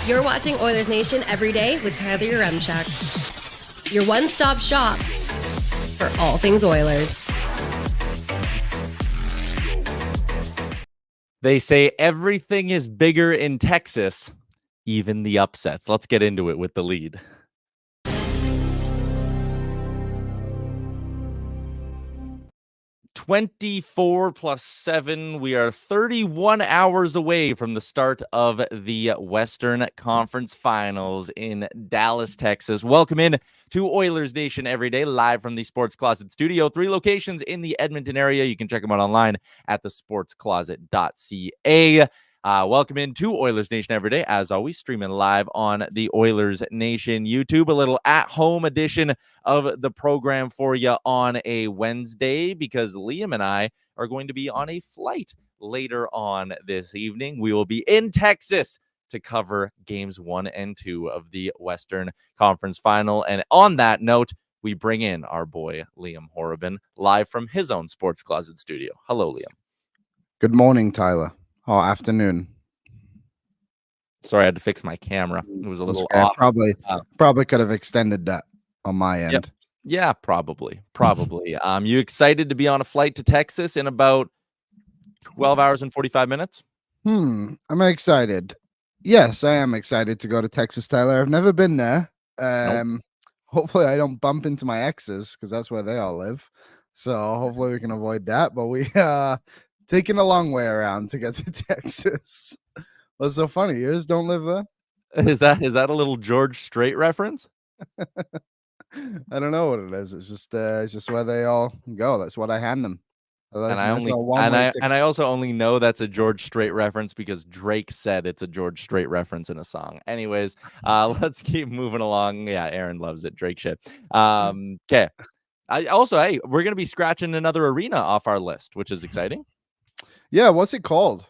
You're watching Oilers Nation Everyday with Tyler Yaremchuk. Your one-stop shop for all things Oilers. They say everything is bigger in Texas, even the upsets. Let's get into it with the lead. (24+7). We are 31 hours away from the start of the Western Conference Finals in Dallas, Texas. Welcome in to Oilers Nation Everyday, live from the Sports Closet studio. 3 locations in the Edmonton area. You can check them out online at thesportscloset.ca. Welcome into Oilers Nation Everyday, as always, streaming live on the Oilers Nation YouTube. A little at-home edition of the program for you on a Wednesday, because Liam and I are going to be on a flight later on this evening. We will be in Texas to cover games 1 and 2 of the Western Conference Final. And on that note, we bring in our boy Liam Horrobin, live from his own Sports Closet studio. Hello, Liam. Good morning, Tyler. Oh, afternoon. Sorry, I had to fix my camera. It was a little Okay. off. Probably could have extended that on my end. Yep. Yeah, probably. You excited to be on a flight to Texas in about 12 hours and 45 minutes? I'm excited. Yes, I am excited to go to Texas, Tyler. I've never been there. Nope. Hopefully I don't bump into my exes, because that's where they all live. So hopefully we can avoid that. But we taking a long way around to get to Texas. What's so funny? Yours don't live there? Is that a little George Strait reference? I don't know what it is. It's just where they all go. That's what I hand them. And I also only know that's a George Strait reference because Drake said it's a George Strait reference in a song. Anyways, let's keep moving along. Yeah, Aaron loves it. Drake shit. Okay. Hey, we're gonna be scratching another arena off our list, which is exciting. Yeah, what's it called?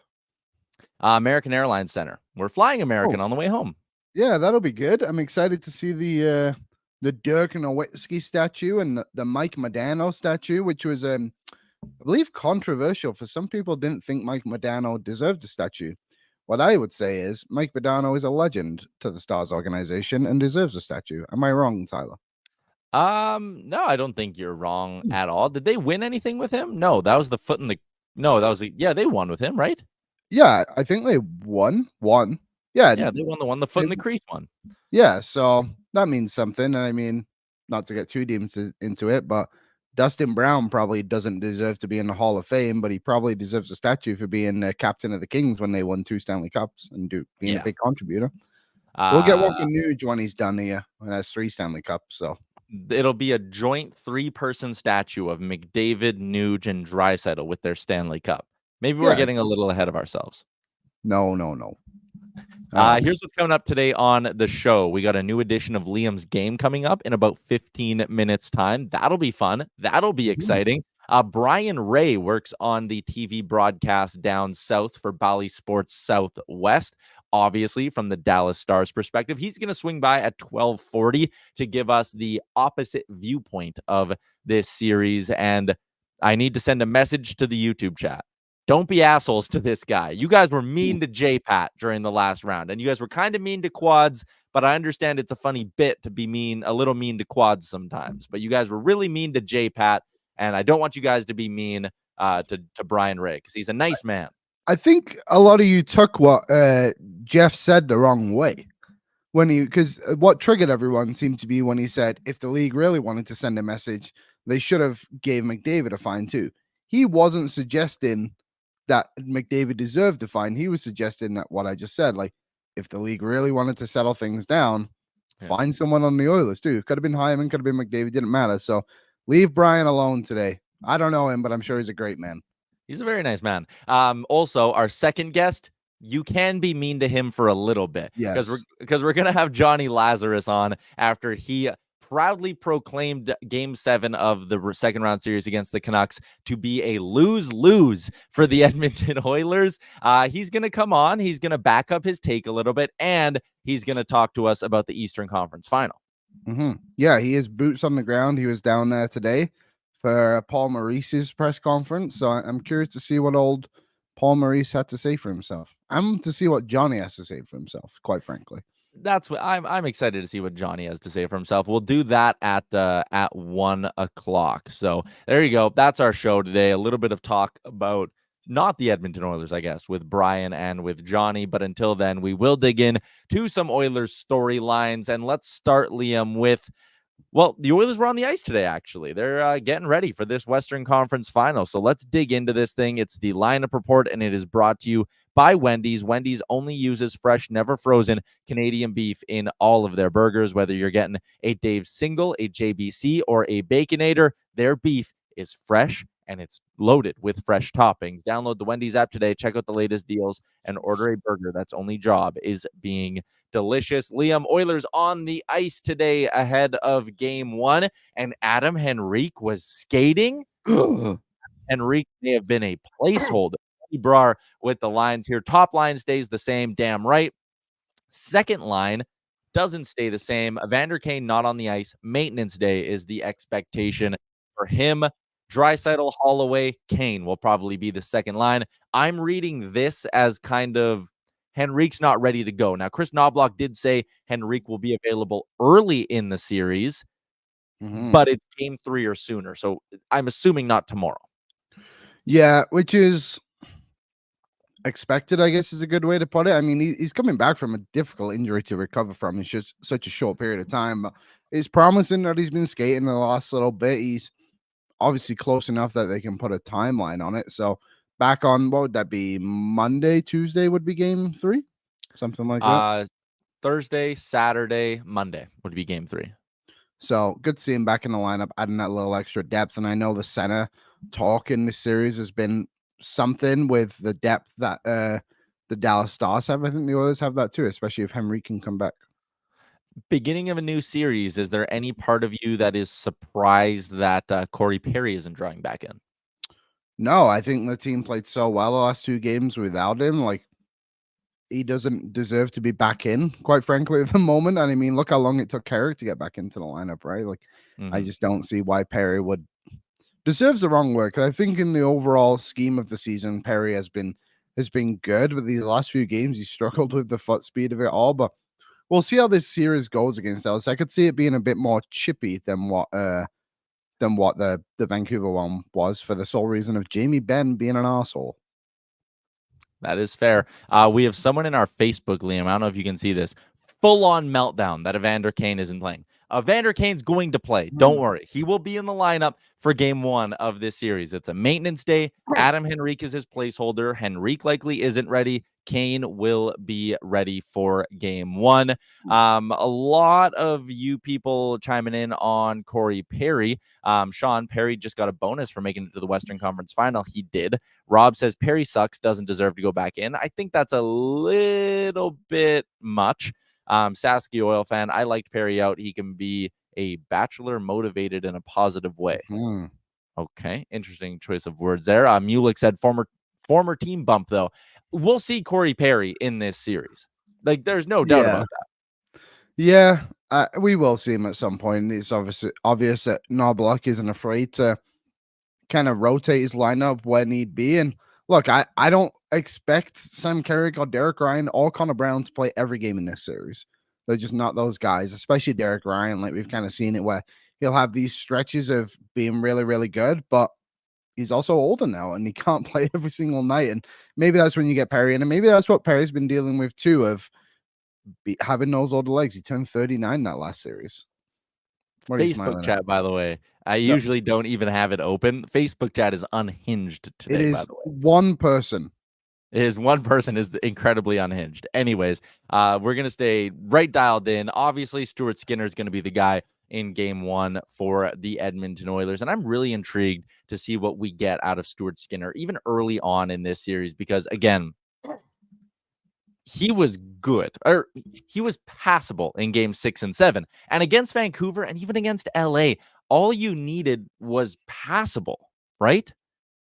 American Airlines Center. We're flying American on the way home. Yeah, that'll be good. I'm excited to see the Dirk Nowitzki statue and the Mike Modano statue, which was I believe controversial. For some people, didn't think Mike Modano deserved a statue. What I would say is Mike Modano is a legend to the Stars organization and deserves a statue. Am I wrong, Tyler? No, I don't think you're wrong at all. Did they win anything with him? No, that was the foot in the. No, that was they won with him, right? Yeah, I think they won. Yeah, they won the foot in the crease one. Yeah, so that means something. And I mean, not to get too deep into it, but Dustin Brown probably doesn't deserve to be in the Hall of Fame, but he probably deserves a statue for being the captain of the Kings when they won 2 Stanley Cups and being a big contributor. We'll get one for Nuge when he's done here, when has 3 Stanley Cups. So it'll be a joint 3-person statue of McDavid, Nuge, and Draisaitl with their Stanley Cup. Maybe we're getting a little ahead of ourselves. No. Here's what's coming up today on the show. We got a new edition of Liam's Game coming up in about 15 minutes time. That'll be fun. That'll be exciting. Brien Rea works on the TV broadcast down south for Bally Sports Southwest. Obviously, from the Dallas Stars perspective, he's going to swing by at 12:40 to give us the opposite viewpoint of this series. And I need to send a message to the YouTube chat. Don't be assholes to this guy. You guys were mean to J-Pat during the last round, and you guys were kind of mean to Quads, but I understand it's a funny bit to be a little mean to Quads sometimes. But you guys were really mean to J-Pat, and I don't want you guys to be mean to Brien Rea, because he's a nice man. I think a lot of you took what Jeff said the wrong way. Because what triggered everyone seemed to be when he said, if the league really wanted to send a message, they should have gave McDavid a fine too. He wasn't suggesting that McDavid deserved a fine. He was suggesting that what I just said, like, if the league really wanted to settle things down, find someone on the Oilers too. Could have been Hyman, could have been McDavid, didn't matter. So leave Brien alone today. I don't know him, but I'm sure he's a great man. He's a very nice man. Also, our second guest, you can be mean to him for a little bit. Yes. Because we're going to have Johnny Lazarus on after he proudly proclaimed Game 7 of the second round series against the Canucks to be a lose-lose for the Edmonton Oilers. He's going to come on. He's going to back up his take a little bit, and he's going to talk to us about the Eastern Conference Final. Yeah, he is boots on the ground. He was down there today for Paul Maurice's press conference. So I'm curious to see what old Paul Maurice had to say for himself. I'm to see what Johnny has to say for himself, quite frankly. That's what I'm excited to see what Johnny has to say for himself. We'll do that at 1:00. So there you go. That's our show today. A little bit of talk about not the Edmonton Oilers, I guess, with Brien and with Johnny. But until then, we will dig in to some Oilers storylines. And let's start, Liam, with, well, the Oilers were on the ice today, actually. They're getting ready for this Western Conference final. So let's dig into this thing. It's the lineup report, and it is brought to you by Wendy's. Wendy's only uses fresh, never frozen Canadian beef in all of their burgers. Whether you're getting a Dave's Single, a JBC, or a Baconator, their beef is fresh and it's loaded with fresh toppings. Download the Wendy's app today, check out the latest deals, and order a burger that's only job is being delicious. Liam, Oilers on the ice today ahead of game one, and Adam Henrique was skating. Henrique may have been a placeholder. Brar with the lines here. Top line stays the same, damn right. Second line doesn't stay the same. Evander Kane not on the ice. Maintenance day is the expectation for him. Draisaitl, Holloway, Kane will probably be the second line. I'm reading this as kind of Henrique's not ready to go. Now, Chris Knobloch did say Henrique will be available early in the series, but it's game 3 or sooner. So I'm assuming not tomorrow. Yeah, which is expected, I guess, is a good way to put it. I mean, he's coming back from a difficult injury to recover from in just such a short period of time. But it's promising that he's been skating the last little bit. He's obviously close enough that they can put a timeline on it. So back on, what would that be? Monday, Tuesday would be game 3? Something like that. Thursday, Saturday, Monday would be game 3. So good to see him back in the lineup, adding that little extra depth. And I know the center talk in this series has been something with the depth that the Dallas Stars have. I think the Oilers have that too, especially if Henry can come back. Beginning of a new series, is there any part of you that is surprised that Corey Perry isn't drawing back in? No, I think the team played so well the last 2 games without him. Like, he doesn't deserve to be back in, quite frankly, at the moment. And I mean, look how long it took Carrick to get back into the lineup, right? Like, I just don't see why Perry would. Deserves the wrong word, because I think in the overall scheme of the season, Perry has been good, but these last few games he struggled with the foot speed of it all. But we'll see how this series goes against Dallas. I could see it being a bit more chippy than what the Vancouver one was, for the sole reason of Jamie Benn being an asshole. That is fair. We have someone in our Facebook, Liam. I don't know if you can see this. Full-on meltdown that Evander Kane isn't playing. Evander Kane's going to play. Don't worry. He will be in the lineup for game 1 of this series. It's a maintenance day. Adam Henrique is his placeholder. Henrique likely isn't ready. Kane will be ready for game 1. A lot of you people chiming in on Corey Perry. Sean, Perry just got a bonus for making it to the Western Conference final. He did. Rob says Perry sucks, doesn't deserve to go back in. I think that's a little bit much. Sasky Oil fan, I liked Perry out. He can be a bachelor motivated in a positive way. Okay, interesting choice of words there. Mulick said former team bump, though. We'll see Corey Perry in this series. Like, there's no doubt about that. Yeah, we will see him at some point. It's obvious that Knobloch isn't afraid to kind of rotate his lineup when need be. And look, I don't expect Sam Carrick or Derek Ryan or Connor Brown to play every game in this series. They're just not those guys, especially Derek Ryan. Like, we've kind of seen it where he'll have these stretches of being really, really good, but he's also older now and he can't play every single night. And maybe that's when you get Perry in, and maybe that's what Perry's been dealing with too, of having those older legs. He turned 39 that last series. Facebook chat, by the way. I usually don't even have it open. Facebook chat is unhinged today. It is, by the way. one person. It is one person is incredibly unhinged. Anyways, we're going to stay right dialed in. Obviously, Stuart Skinner is going to be the guy in game 1 for the Edmonton Oilers. And I'm really intrigued to see what we get out of Stuart Skinner, even early on in this series, because, again, he was good, or he was passable in game 6 and 7. And against Vancouver and even against LA, all you needed was passable, right?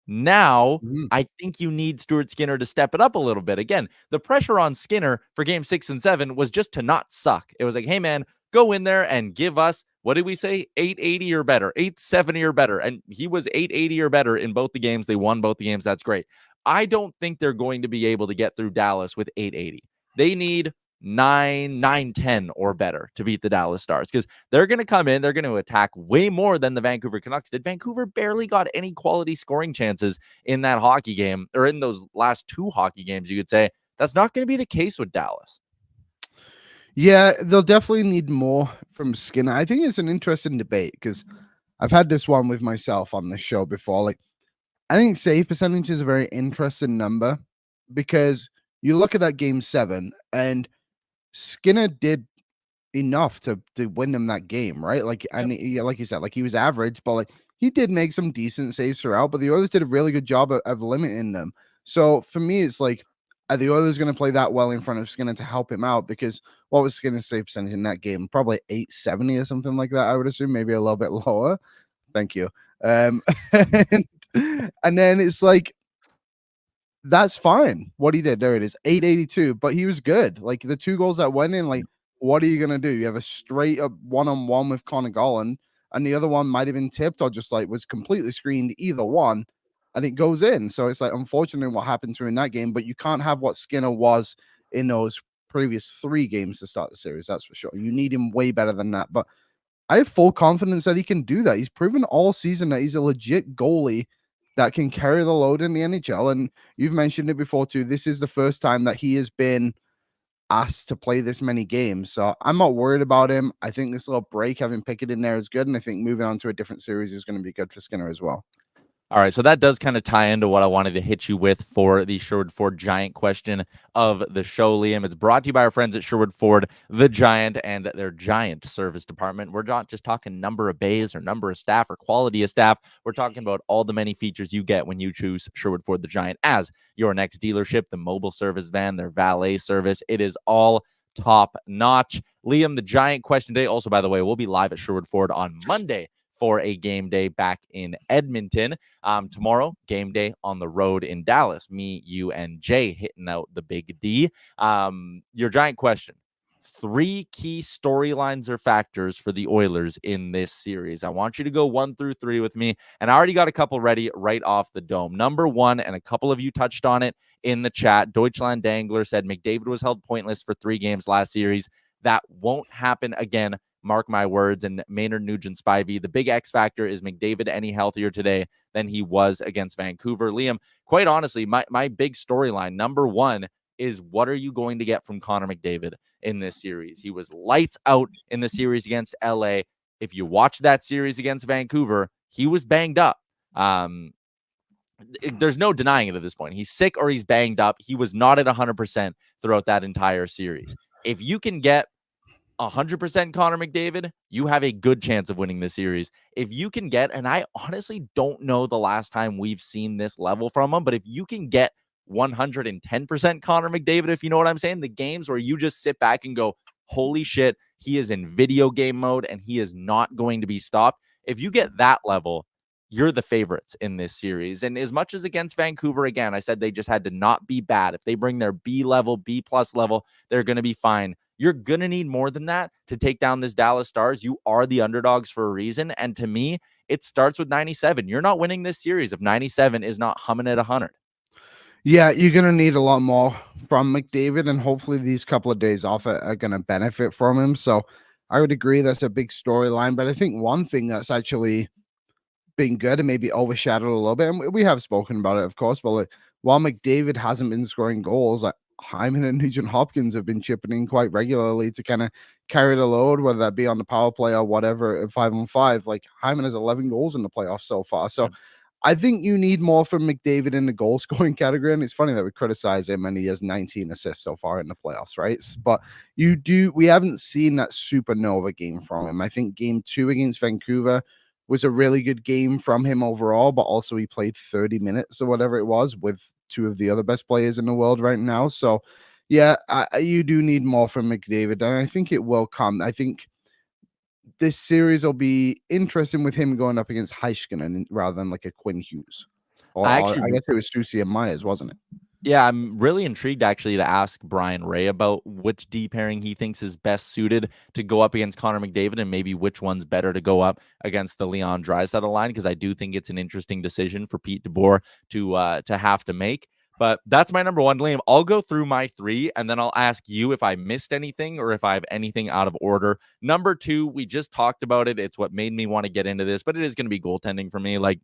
Now, I think you need Stuart Skinner to step it up a little bit. Again, the pressure on Skinner for game 6 and 7 was just to not suck. It was like, hey, man, go in there and give us, what did we say? 880 or better, 870 or better. And he was 880 or better in both the games. They won both the games. That's great. I don't think they're going to be able to get through Dallas with 880. They need 9-10 or better to beat the Dallas Stars, because they're going to come in, they're going to attack way more than the Vancouver Canucks did. Vancouver barely got any quality scoring chances in that hockey game, or in those last 2 hockey games, you could say. That's not going to be the case with Dallas. Yeah, they'll definitely need more from Skinner. I think it's an interesting debate because I've had this one with myself on the show before. Like, I think save percentage is a very interesting number because you look at that game 7 and Skinner did enough to win them that game, right? Like, and like you said, like he was average, but like he did make some decent saves throughout. But the Oilers did a really good job of limiting them. So for me, it's like, are the Oilers going to play that well in front of Skinner to help him out? Because what was Skinner's save percentage in that game? Probably 870 or something like that. I would assume, maybe a little bit lower. Thank you. And then it's like, that's fine. What he did, there it is, 882. But he was good. Like the 2 goals that went in, like, what are you gonna do? You have a straight up 1-on-1 with Connor Garland, and the other one might have been tipped or just like was completely screened, either one, and it goes in. So it's like, unfortunately, what happened to him in that game, but you can't have what Skinner was in those previous 3 games to start the series. That's for sure. You need him way better than that. But I have full confidence that he can do that. He's proven all season that he's a legit goalie that can carry the load in the NHL. And you've mentioned it before too. This is the first time that he has been asked to play this many games. So I'm not worried about him. I think this little break, having Pickett in there, is good. And I think moving on to a different series is going to be good for Skinner as well. All right, so that does kind of tie into what I wanted to hit you with for the Sherwood Ford Giant question of the show, Liam. It's brought to you by our friends at Sherwood Ford, the Giant, and their Giant service department. We're not just talking number of bays or number of staff or quality of staff. We're talking about all the many features you get when you choose Sherwood Ford, the Giant, as your next dealership. The mobile service van, their valet service, it is all top notch. Liam, the Giant question today, also, by the way, we'll be live at Sherwood Ford on Monday for a game day back in Edmonton. Tomorrow, game day on the road in Dallas. Me, you, and Jay hitting out the big D. Your Giant question. 3 key storylines or factors for the Oilers in this series. I want you to go 1 through 3 with me, and I already got a couple ready right off the dome. Number 1, and a couple of you touched on it in the chat, Deutschland Dangler said McDavid was held pointless for 3 games last series. That won't happen again. Mark my words. And Maynard Nugent Spivey, the big X factor is McDavid any healthier today than he was against Vancouver. Liam, quite honestly, my big storyline, number 1, is what are you going to get from Connor McDavid in this series? He was lights out in the series against LA. If you watch that series against Vancouver, he was banged up. There's no denying it at this point. He's sick or he's banged up. He was not at 100% throughout that entire series. If you can get 100% Connor McDavid, you have a good chance of winning this series. If you can get, and I honestly don't know the last time we've seen this level from him, but if you can get 110% Connor McDavid, if you know what I'm saying, the games where you just sit back and go, holy shit, he is in video game mode and he is not going to be stopped. If you get that level, you're the favorites in this series. And as much as against Vancouver, again, I said they just had to not be bad. If they bring their B level, B plus level, they're going to be fine. You're going to need more than that to take down this Dallas Stars. You are the underdogs for a reason. And to me, it starts with 97. You're not winning this series if 97 is not humming at 100. Yeah, you're going to need a lot more from McDavid, and hopefully these couple of days off are going to benefit from him. So I would agree that's a big storyline. But I think one thing that's actually been good and maybe overshadowed a little bit, and we have spoken about it, of course, but like, while McDavid hasn't been scoring goals, like Hyman and Nugent Hopkins have been chipping in quite regularly to kind of carry the load, whether that be on the power play or whatever, 5-on-5. Like Hyman has 11 goals in the playoffs so far. So I think you need more from McDavid in the goal scoring category. And it's funny that we criticize him and he has 19 assists so far in the playoffs, right? But we haven't seen that supernova game from him. I think game 2 against Vancouver was a really good game from him overall, but also he played 30 minutes or whatever it was with 2 of the other best players in the world right now. So yeah, you do need more from McDavid, and I think it will come. I think this series will be interesting with him going up against Heiskanen rather than like a Quinn Hughes. Or I guess it was Susie and Myers, wasn't it? Yeah, I'm really intrigued actually to ask Brien Rea about which D pairing he thinks is best suited to go up against Connor McDavid, and maybe which one's better to go up against the Leon Draisaitl line, because I do think it's an interesting decision for Pete DeBoer to have to make. But that's my number one, Liam. I'll go through my three, and then I'll ask you if I missed anything or if I have anything out of order. Number two, we just talked about it. It's what made me want to get into this, but it is going to be goaltending for me. Like,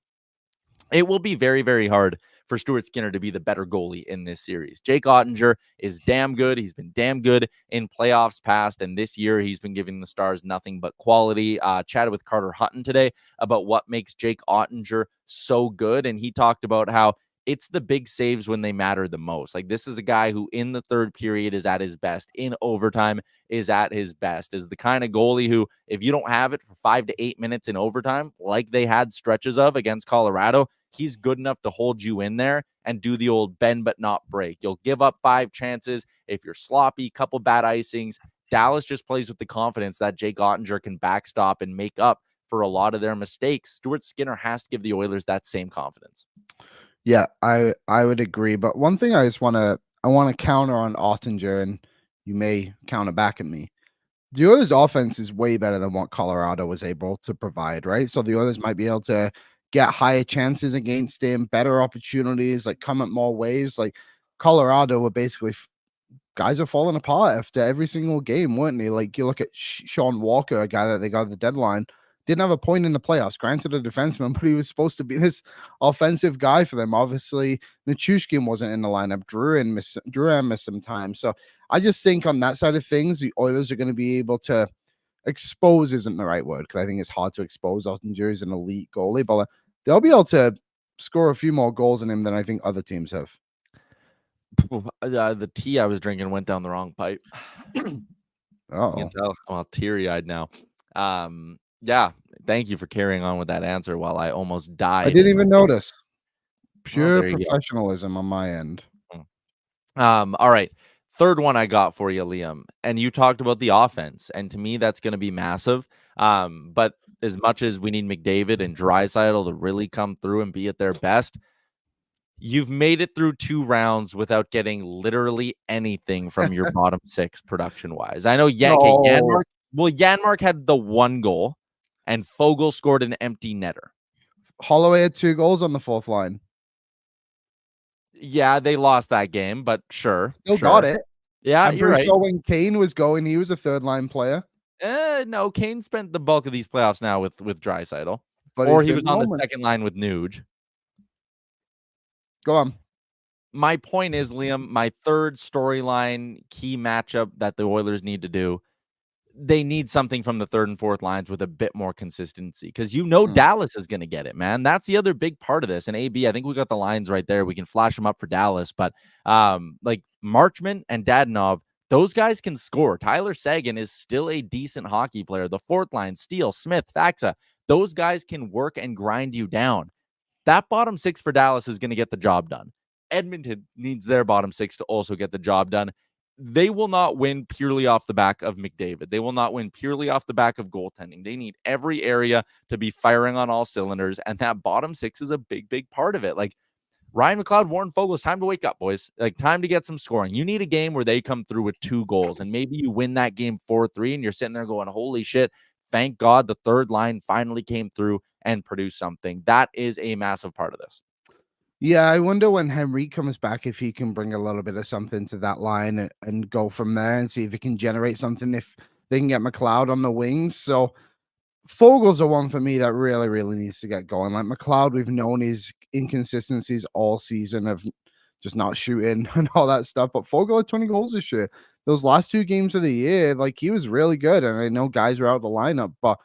it will be very, very hard for Stuart Skinner to be the better goalie in this series. Jake Oettinger is damn good. He's been damn good in playoffs past, and this year he's been giving the Stars nothing but quality. Chatted with Carter Hutton today about what makes Jake Oettinger so good, and he talked about how it's the big saves when they matter the most. Like, this is a guy who in the third period is at his best, in overtime is at his best, is the kind of goalie who, if you don't have it for 5 to 8 minutes in overtime, like they had stretches of against Colorado, he's good enough to hold you in there and do the old bend but not break. You'll give up 5 chances if you're sloppy, couple bad icings. Dallas just plays with the confidence that Jake Oettinger can backstop and make up for a lot of their mistakes. Stuart Skinner has to give the Oilers that same confidence. Yeah, I would agree. But one thing I want to counter on Oettinger, and you may counter back at me. The Oilers' offense is way better than what Colorado was able to provide, right? So the Oilers might be able to get higher chances against him, better opportunities, like come at more waves. Like Colorado were basically guys are falling apart after every single game, weren't they? Like you look at Sean Walker, a guy that they got at the deadline, didn't have a point in the playoffs. Granted, a defenseman, but he was supposed to be this offensive guy for them. Obviously, Nichushkin wasn't in the lineup. Drew missed some time. So I just think on that side of things, the Oilers are going to be able to expose isn't the right word, because I think it's hard to expose. Oettinger is an elite goalie, but they'll be able to score a few more goals in him than I think other teams have. The tea I was drinking went down the wrong pipe. Oh, you can tell I'm all teary-eyed now. Yeah, thank you for carrying on with that answer while I almost died. I didn't even notice. Pure there you go. professionalism on my end. All right. Third one I got for you, Liam, and you talked about the offense, and to me, that's going to be massive. But as much as we need McDavid and Draisaitl to really come through and be at their best, you've made it through 2 rounds without getting literally anything from your bottom 6 production-wise. I know Janmark had the 1 goal, and Fogle scored an empty netter. Holloway had 2 goals on the fourth line. Yeah, they lost that game, but sure. Got it. Yeah, you're right. Sure when Kane was going, he was a third line player. No, Kane spent the bulk of these playoffs now with Draisaitl. But or he was on the second line with Nuge. Go on. My point is, Liam, my third storyline key matchup that the Oilers need to do, they need something from the third and fourth lines with a bit more consistency, because Dallas is going to get it, man. That's the other big part of this. And AB, I think we got the lines right there. We can flash them up for Dallas, but like Marchment and Dadonov, those guys can score. Tyler Seguin is still a decent hockey player. The fourth line, Steele, Smith, Faxa, those guys can work and grind you down. That bottom 6 for Dallas is going to get the job done. Edmonton needs their bottom 6 to also get the job done. They will not win purely off the back of McDavid. They will not win purely off the back of goaltending. They need every area to be firing on all cylinders, and that bottom 6 is a big, big part of it. Like Ryan McLeod, Warren Fogle, it's time to wake up, boys. Like, time to get some scoring. You need a game where they come through with 2 goals, and maybe you win that game 4-3, and you're sitting there going, holy shit, thank God the third line finally came through and produced something. That is a massive part of this. Yeah, I wonder when Henry comes back if he can bring a little bit of something to that line and go from there and see if he can generate something, if they can get McLeod on the wings. So Fogel's the one for me that really, really needs to get going. Like McLeod, we've known his inconsistencies all season of just not shooting and all that stuff. But Fogle had 20 goals this year. Those last 2 games of the year, like he was really good. And I know guys were out of the lineup, but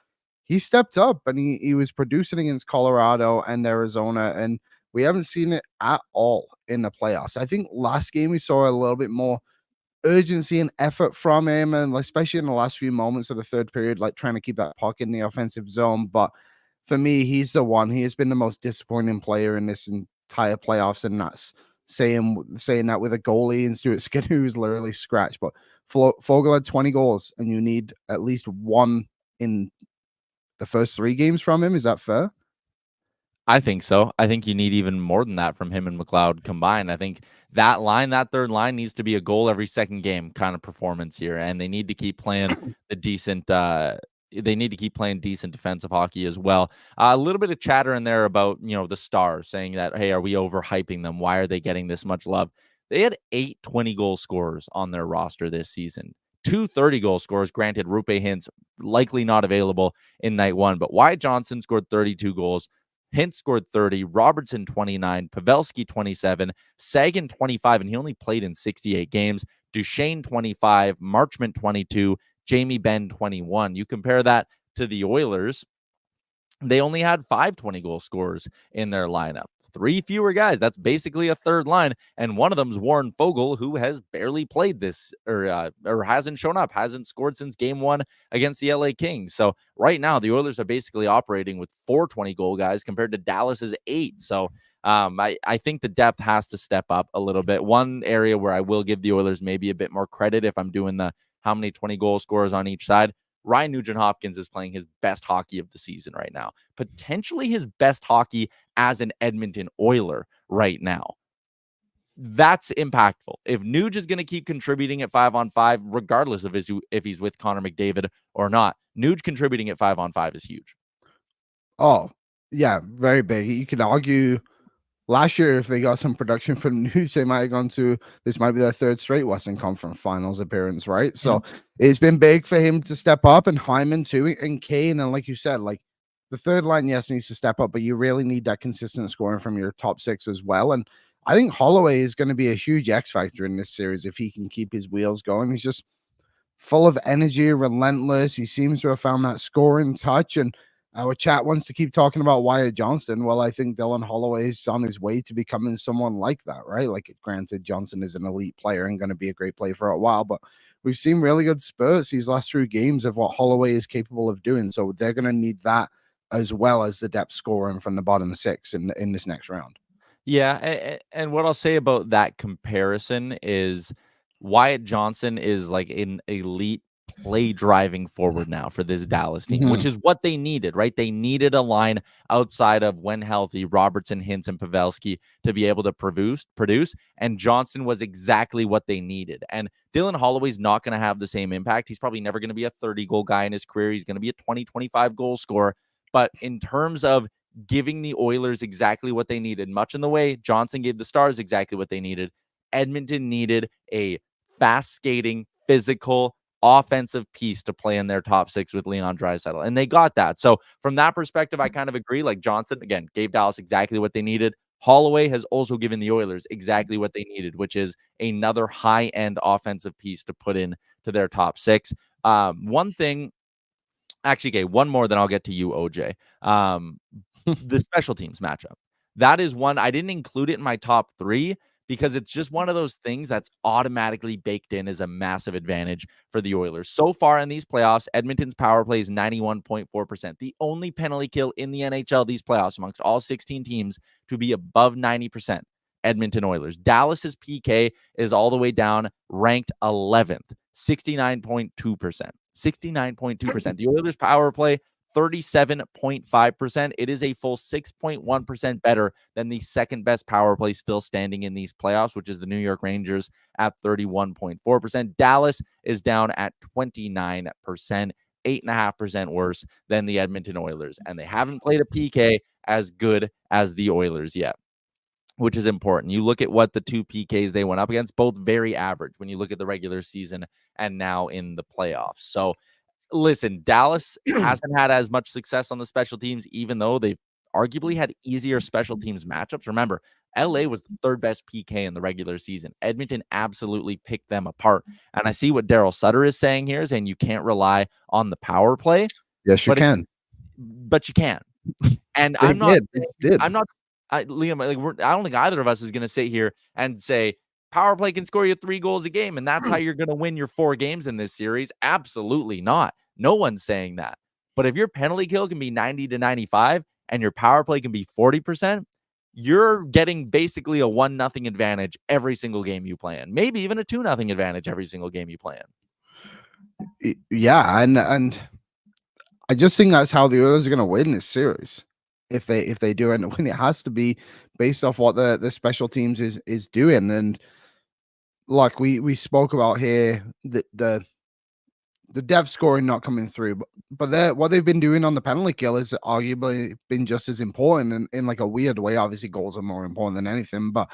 he stepped up and he was producing against Colorado and Arizona. And we haven't seen it at all in the playoffs. I think last game we saw a little bit more urgency and effort from him, and especially in the last few moments of the third period, like trying to keep that puck in the offensive zone. But for me, he's the one. He has been the most disappointing player in this entire playoffs, and that's saying that with a goalie and Stuart Skinner who's literally scratched. But Fogle had 20 goals, and you need at least 1 in the first 3 games from him. Is that fair? I think so. I think you need even more than that from him and McLeod combined. I think that line, that third line, needs to be a goal every second game kind of performance here, and they need to keep playing the decent. They need to keep playing decent defensive hockey as well. A little bit of chatter in there about the Stars saying that, hey, are we overhyping them? Why are they getting this much love? They had 8 20-goal scorers on their roster this season. 2 30-goal scorers. Granted, Roope Hintz likely not available in night one, but Wyatt Johnson scored 32 goals. Hintz scored 30, Robertson 29, Pavelski 27, Sagan 25, and he only played in 68 games. Duchesne 25, Marchment 22, Jamie Benn 21. You compare that to the Oilers, they only had 5 20-goal scorers in their lineup. 3 fewer guys. That's basically a third line. And one of them is Warren Fogle, who has barely played this or hasn't shown up, hasn't scored since game 1 against the LA Kings. So right now, the Oilers are basically operating with 4 20-goal guys compared to Dallas's 8. So I think the depth has to step up a little bit. One area where I will give the Oilers maybe a bit more credit if I'm doing the how many 20-goal scorers on each side. Ryan Nugent-Hopkins is playing his best hockey of the season right now, potentially his best hockey as an Edmonton Oiler right now. That's impactful. If Nuge is going to keep contributing at 5-on-5, regardless of if he's with Connor McDavid or not, Nuge contributing at 5-on-5 is huge. Oh, yeah, very big. You could argue last year, if they got some production from Nuge, they might have gone to, this might be their 3rd straight Western Conference Finals appearance, right? So it's been big for him to step up, and Hyman too, and Kane. And like you said, like the third line, yes, needs to step up, but you really need that consistent scoring from your top 6 as well. And I think Holloway is going to be a huge X factor in this series if he can keep his wheels going. He's just full of energy, relentless. He seems to have found that scoring touch. And our chat wants to keep talking about Wyatt Johnston. Well, I think Dylan Holloway is on his way to becoming someone like that, right? Like, granted, Johnson is an elite player and going to be a great player for a while, but we've seen really good spurts these last 3 games of what Holloway is capable of doing. So they're going to need that as well as the depth scoring from the bottom 6 in this next round. Yeah, and what I'll say about that comparison is Wyatt Johnson is like an elite play driving forward now for this Dallas team, which is what they needed, right? They needed a line outside of, when healthy, Robertson, Hintz, and Pavelski to be able to produce, and Johnson was exactly what they needed. And Dylan Holloway's not going to have the same impact. He's probably never going to be a 30-goal guy in his career. He's going to be a 20, 25-goal scorer. But in terms of giving the Oilers exactly what they needed, much in the way Johnson gave the Stars exactly what they needed, Edmonton needed a fast skating, physical, offensive piece to play in their top 6 with Leon Draisaitl, and they got that. So from that perspective, I kind of agree. Like, Johnson, again, gave Dallas exactly what they needed. Holloway has also given the Oilers exactly what they needed, which is another high-end offensive piece to put in to their top 6. One thing, actually, okay, one more, then I'll get to you, OJ. The special teams matchup. That is one, I didn't include it in my top 3 because it's just one of those things that's automatically baked in as a massive advantage for the Oilers. So far in these playoffs, Edmonton's power play is 91.4%, the only penalty kill in the NHL these playoffs amongst all 16 teams to be above 90%. Edmonton Oilers. Dallas's PK is all the way down, ranked 11th, 69.2%. 69.2%. The Oilers' power play, 37.5%. It is a full 6.1% better than the second best power play still standing in these playoffs, which is the New York Rangers at 31.4%. Dallas is down at 29%, 8.5% worse than the Edmonton Oilers. And they haven't played a PK as good as the Oilers yet, which is important. You look at what the 2 PKs they went up against, both very average when you look at the regular season and now in the playoffs. So listen, Dallas hasn't had as much success on the special teams, even though they've arguably had easier special teams matchups. Remember, LA was the 3rd best PK in the regular season. Edmonton absolutely picked them apart. And I see what Daryl Sutter is saying here, saying you can't rely on the power play. Yes, you can. But you can. And I'm not, Liam, like, I don't think either of us is going to sit here and say power play can score you 3 goals a game, and that's how you're going to win your 4 games in this series. Absolutely not. No one's saying that. But if your penalty kill can be 90 to 95 and your power play can be 40%, you're getting basically a 1-0 advantage every single game you play in. Maybe even a 2-0 advantage every single game you play in. Yeah, and I just think that's how the Oilers are going to win this series. if they do end up winning, it has to be based off what the special teams is doing. And like we spoke about here, the depth scoring not coming through, but what they've been doing on the penalty kill is arguably been just as important, and in like a weird way. Obviously, goals are more important than anything, but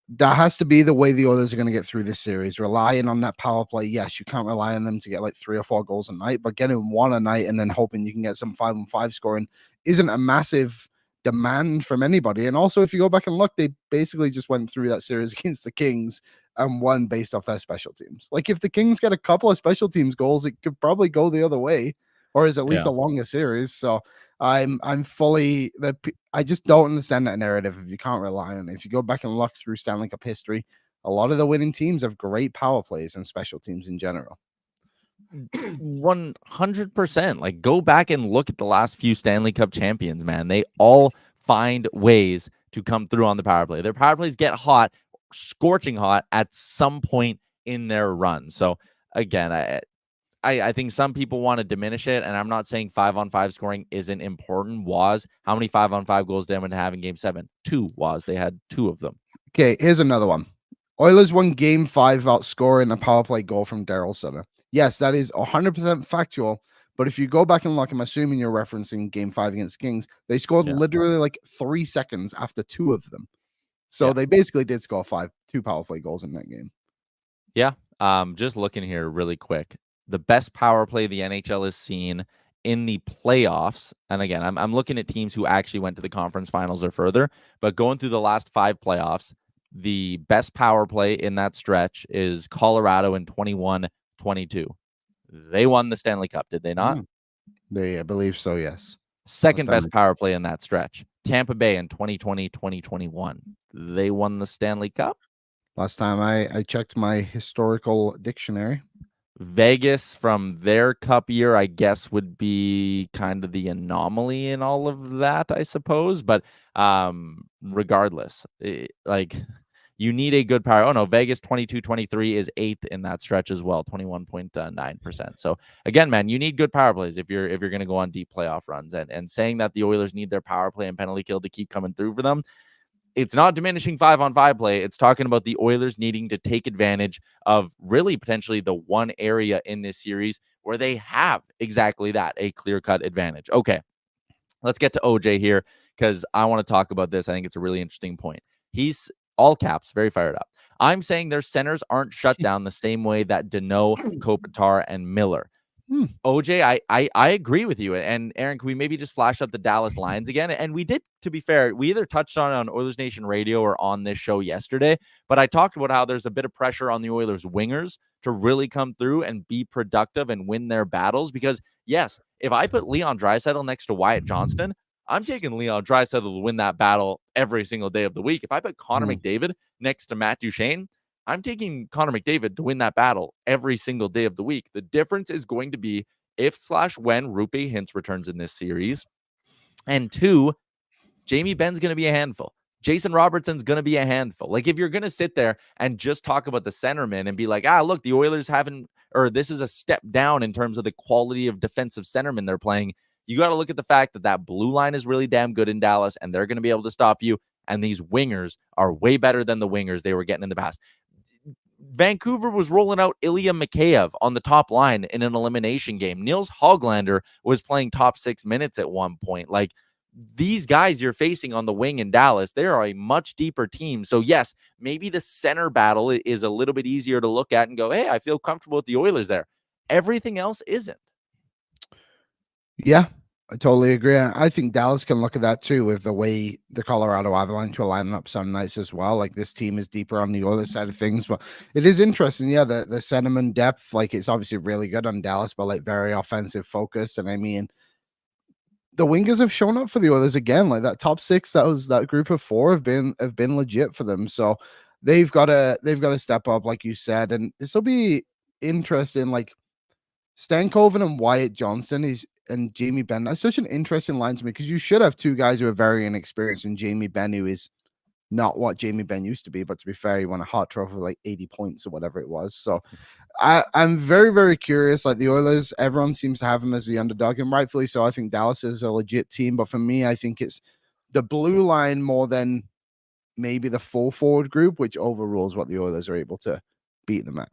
that has to be the way the Oilers are going to get through this series. Relying on that power play. Yes, you can't rely on them to get like 3 or 4 goals a night, but getting one a night and then hoping you can get some 5-on-5 scoring isn't a massive demand from anybody. And also, if you go back and look, they basically just went through that series against the Kings and won based off their special teams. Like if the Kings get a couple of special teams goals, it could probably go the other way, or is at least a longer series. So I'm fully that. I just don't understand that narrative. If you can't rely on it, if you go back and look through Stanley Cup history, a lot of the winning teams have great power plays and special teams in general. 100%. Like go back and look at the last few Stanley Cup champions, man. They all find ways to come through on the power play. Their power plays get hot, scorching hot at some point in their run. So again, I think some people want to diminish it, and I'm not saying 5-on-5 scoring isn't important. How many 5-on-5 goals did Edmonton have in Game 7? 2. They had 2 of them. Okay, here's another one. Oilers won Game 5 without scoring a power play goal from Daryl Sutter. Yes, that is 100% factual. But if you go back and look, I'm assuming you're referencing Game 5 against Kings. They scored literally like 3 seconds after 2 of them. So they basically did score 2 power play goals in that game. Yeah. Just looking here really quick. The best power play the NHL has seen in the playoffs. And again, I'm looking at teams who actually went to the conference finals or further, but going through the last 5 playoffs, the best power play in that stretch is Colorado in 21-22. They won the Stanley Cup, did they not? I believe so, yes. Second best power play in that stretch, Tampa Bay in 2020-2021. They won the Stanley Cup. Last time I checked my historical dictionary. Vegas from their cup year, I guess, would be kind of the anomaly in all of that, I suppose. But regardless, you need a good power. Oh, no, Vegas 22-23 is 8th in that stretch as well, 21.9%. So, again, man, you need good power plays if you're going to go on deep playoff runs. And saying that the Oilers need their power play and penalty kill to keep coming through for them, it's not diminishing 5-on-5 play. It's talking about the Oilers needing to take advantage of really potentially the one area in this series where they have exactly that, a clear-cut advantage. Okay, let's get to OJ here because I want to talk about this. I think it's a really interesting point. He's all caps, very fired up. I'm saying their centers aren't shut down the same way that Deneau, Kopitar, and Miller. OJ, I agree with you. And Aaron, can we maybe just flash up the Dallas lines again? And we did, to be fair, we either touched on Oilersnation Radio or on this show yesterday, but I talked about how there's a bit of pressure on the Oilers wingers to really come through and be productive and win their battles. Because yes, if I put Leon Draisaitl next to Wyatt Johnston, I'm taking Leon Draisaitl to win that battle every single day of the week. If I put Connor McDavid next to Matt Duchene, I'm taking Connor McDavid to win that battle every single day of the week. The difference is going to be if/when Roope Hintz returns in this series. And 2, Jamie Benn's going to be a handful. Jason Robertson's going to be a handful. Like, if you're going to sit there and just talk about the centerman and be like, look, the Oilers this is a step down in terms of the quality of defensive centerman they're playing, you got to look at the fact that blue line is really damn good in Dallas, and they're going to be able to stop you. And these wingers are way better than the wingers they were getting in the past. Vancouver was rolling out Ilya Mikheyev on the top line in an elimination game. Nils Höglander was playing top 6 minutes at one point. Like, these guys you're facing on the wing in Dallas, they are a much deeper team. So yes, maybe the center battle is a little bit easier to look at and go, hey, I feel comfortable with the Oilers there. Everything else isn't. Yeah, I totally agree. I think Dallas can look at that too with the way the Colorado Avalanche will line up some nights as well. Like, this team is deeper on the Oilers side of things, but it is interesting. Yeah, the centerman depth, like, it's obviously really good on Dallas, but like very offensive focused. And I mean, the wingers have shown up for the Oilers again. Like, that top 6, that group of 4 have been legit for them. So they've got to step up, like you said, and this will be interesting. Like, Stankoven and Wyatt Johnston and Jamie Benn. That's such an interesting line to me, because you should have 2 guys who are very inexperienced, and Jamie Benn, who is not what Jamie Benn used to be. But to be fair, he won a Hart Trophy with like 80 points or whatever it was. So I'm very, very curious. Like the Oilers, everyone seems to have them as the underdog, and rightfully so. I think Dallas is a legit team, but for me, I think it's the blue line more than maybe the full forward group, which overrules what the Oilers are able to beat them at.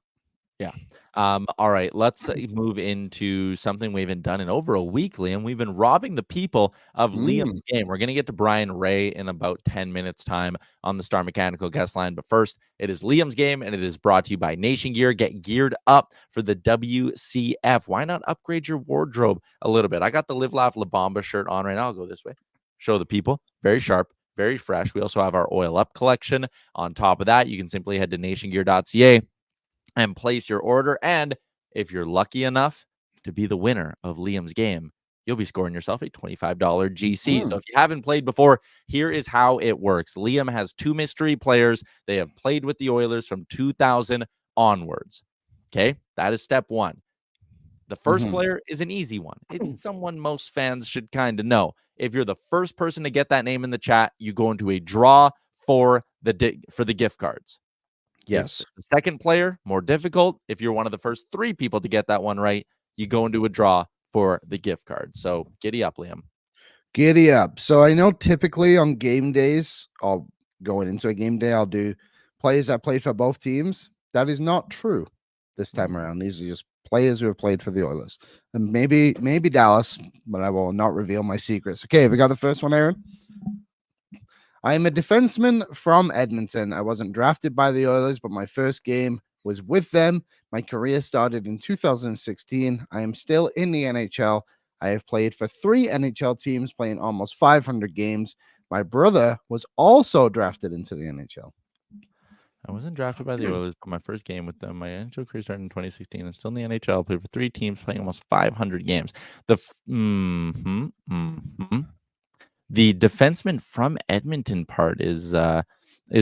Yeah. All right. Let's move into something we haven't done in over a week, Liam. We've been robbing the people of Liam's game. We're going to get to Brien Rea in about 10 minutes time on the Star Mechanical guest line. But first, it is Liam's game, and it is brought to you by Nation Gear. Get geared up for the WCF. Why not upgrade your wardrobe a little bit? I got the Live Laugh La Bamba shirt on right now. I'll go this way. Show the people. Very sharp, very fresh. We also have our Oil Up collection. On top of that, you can simply head to nationgear.ca and place your order. And if you're lucky enough to be the winner of Liam's game, you'll be scoring yourself a $25 GC. So if you haven't played before, here is how it works. Liam has 2 mystery players. They have played with the Oilers from 2000 onwards. Okay, that is step 1. The first player is an easy one. It's someone most fans should kind of know. If you're the first person to get that name in the chat, you go into a draw for the gift cards. Yes. If the second player, more difficult. If you're one of the first 3 people to get that one right, you go into a draw for the gift card. So giddy up, Liam. Giddy up. So I know typically on game days, or going into a game day, I'll do players that played for both teams. That is not true this time around. These are just players who have played for the Oilers. And maybe Dallas, but I will not reveal my secrets. Okay, we got the first one, Aaron. I am a defenseman from Edmonton. I wasn't drafted by the Oilers, but my first game was with them. My career started in 2016. I am still in the NHL. I have played for 3 NHL teams, playing almost 500 games. My brother was also drafted into the NHL. I wasn't drafted by the Oilers, but my first game with them, my NHL career started in 2016. I'm still in the NHL. Played for 3 teams, playing almost 500 games. The defenseman from Edmonton part is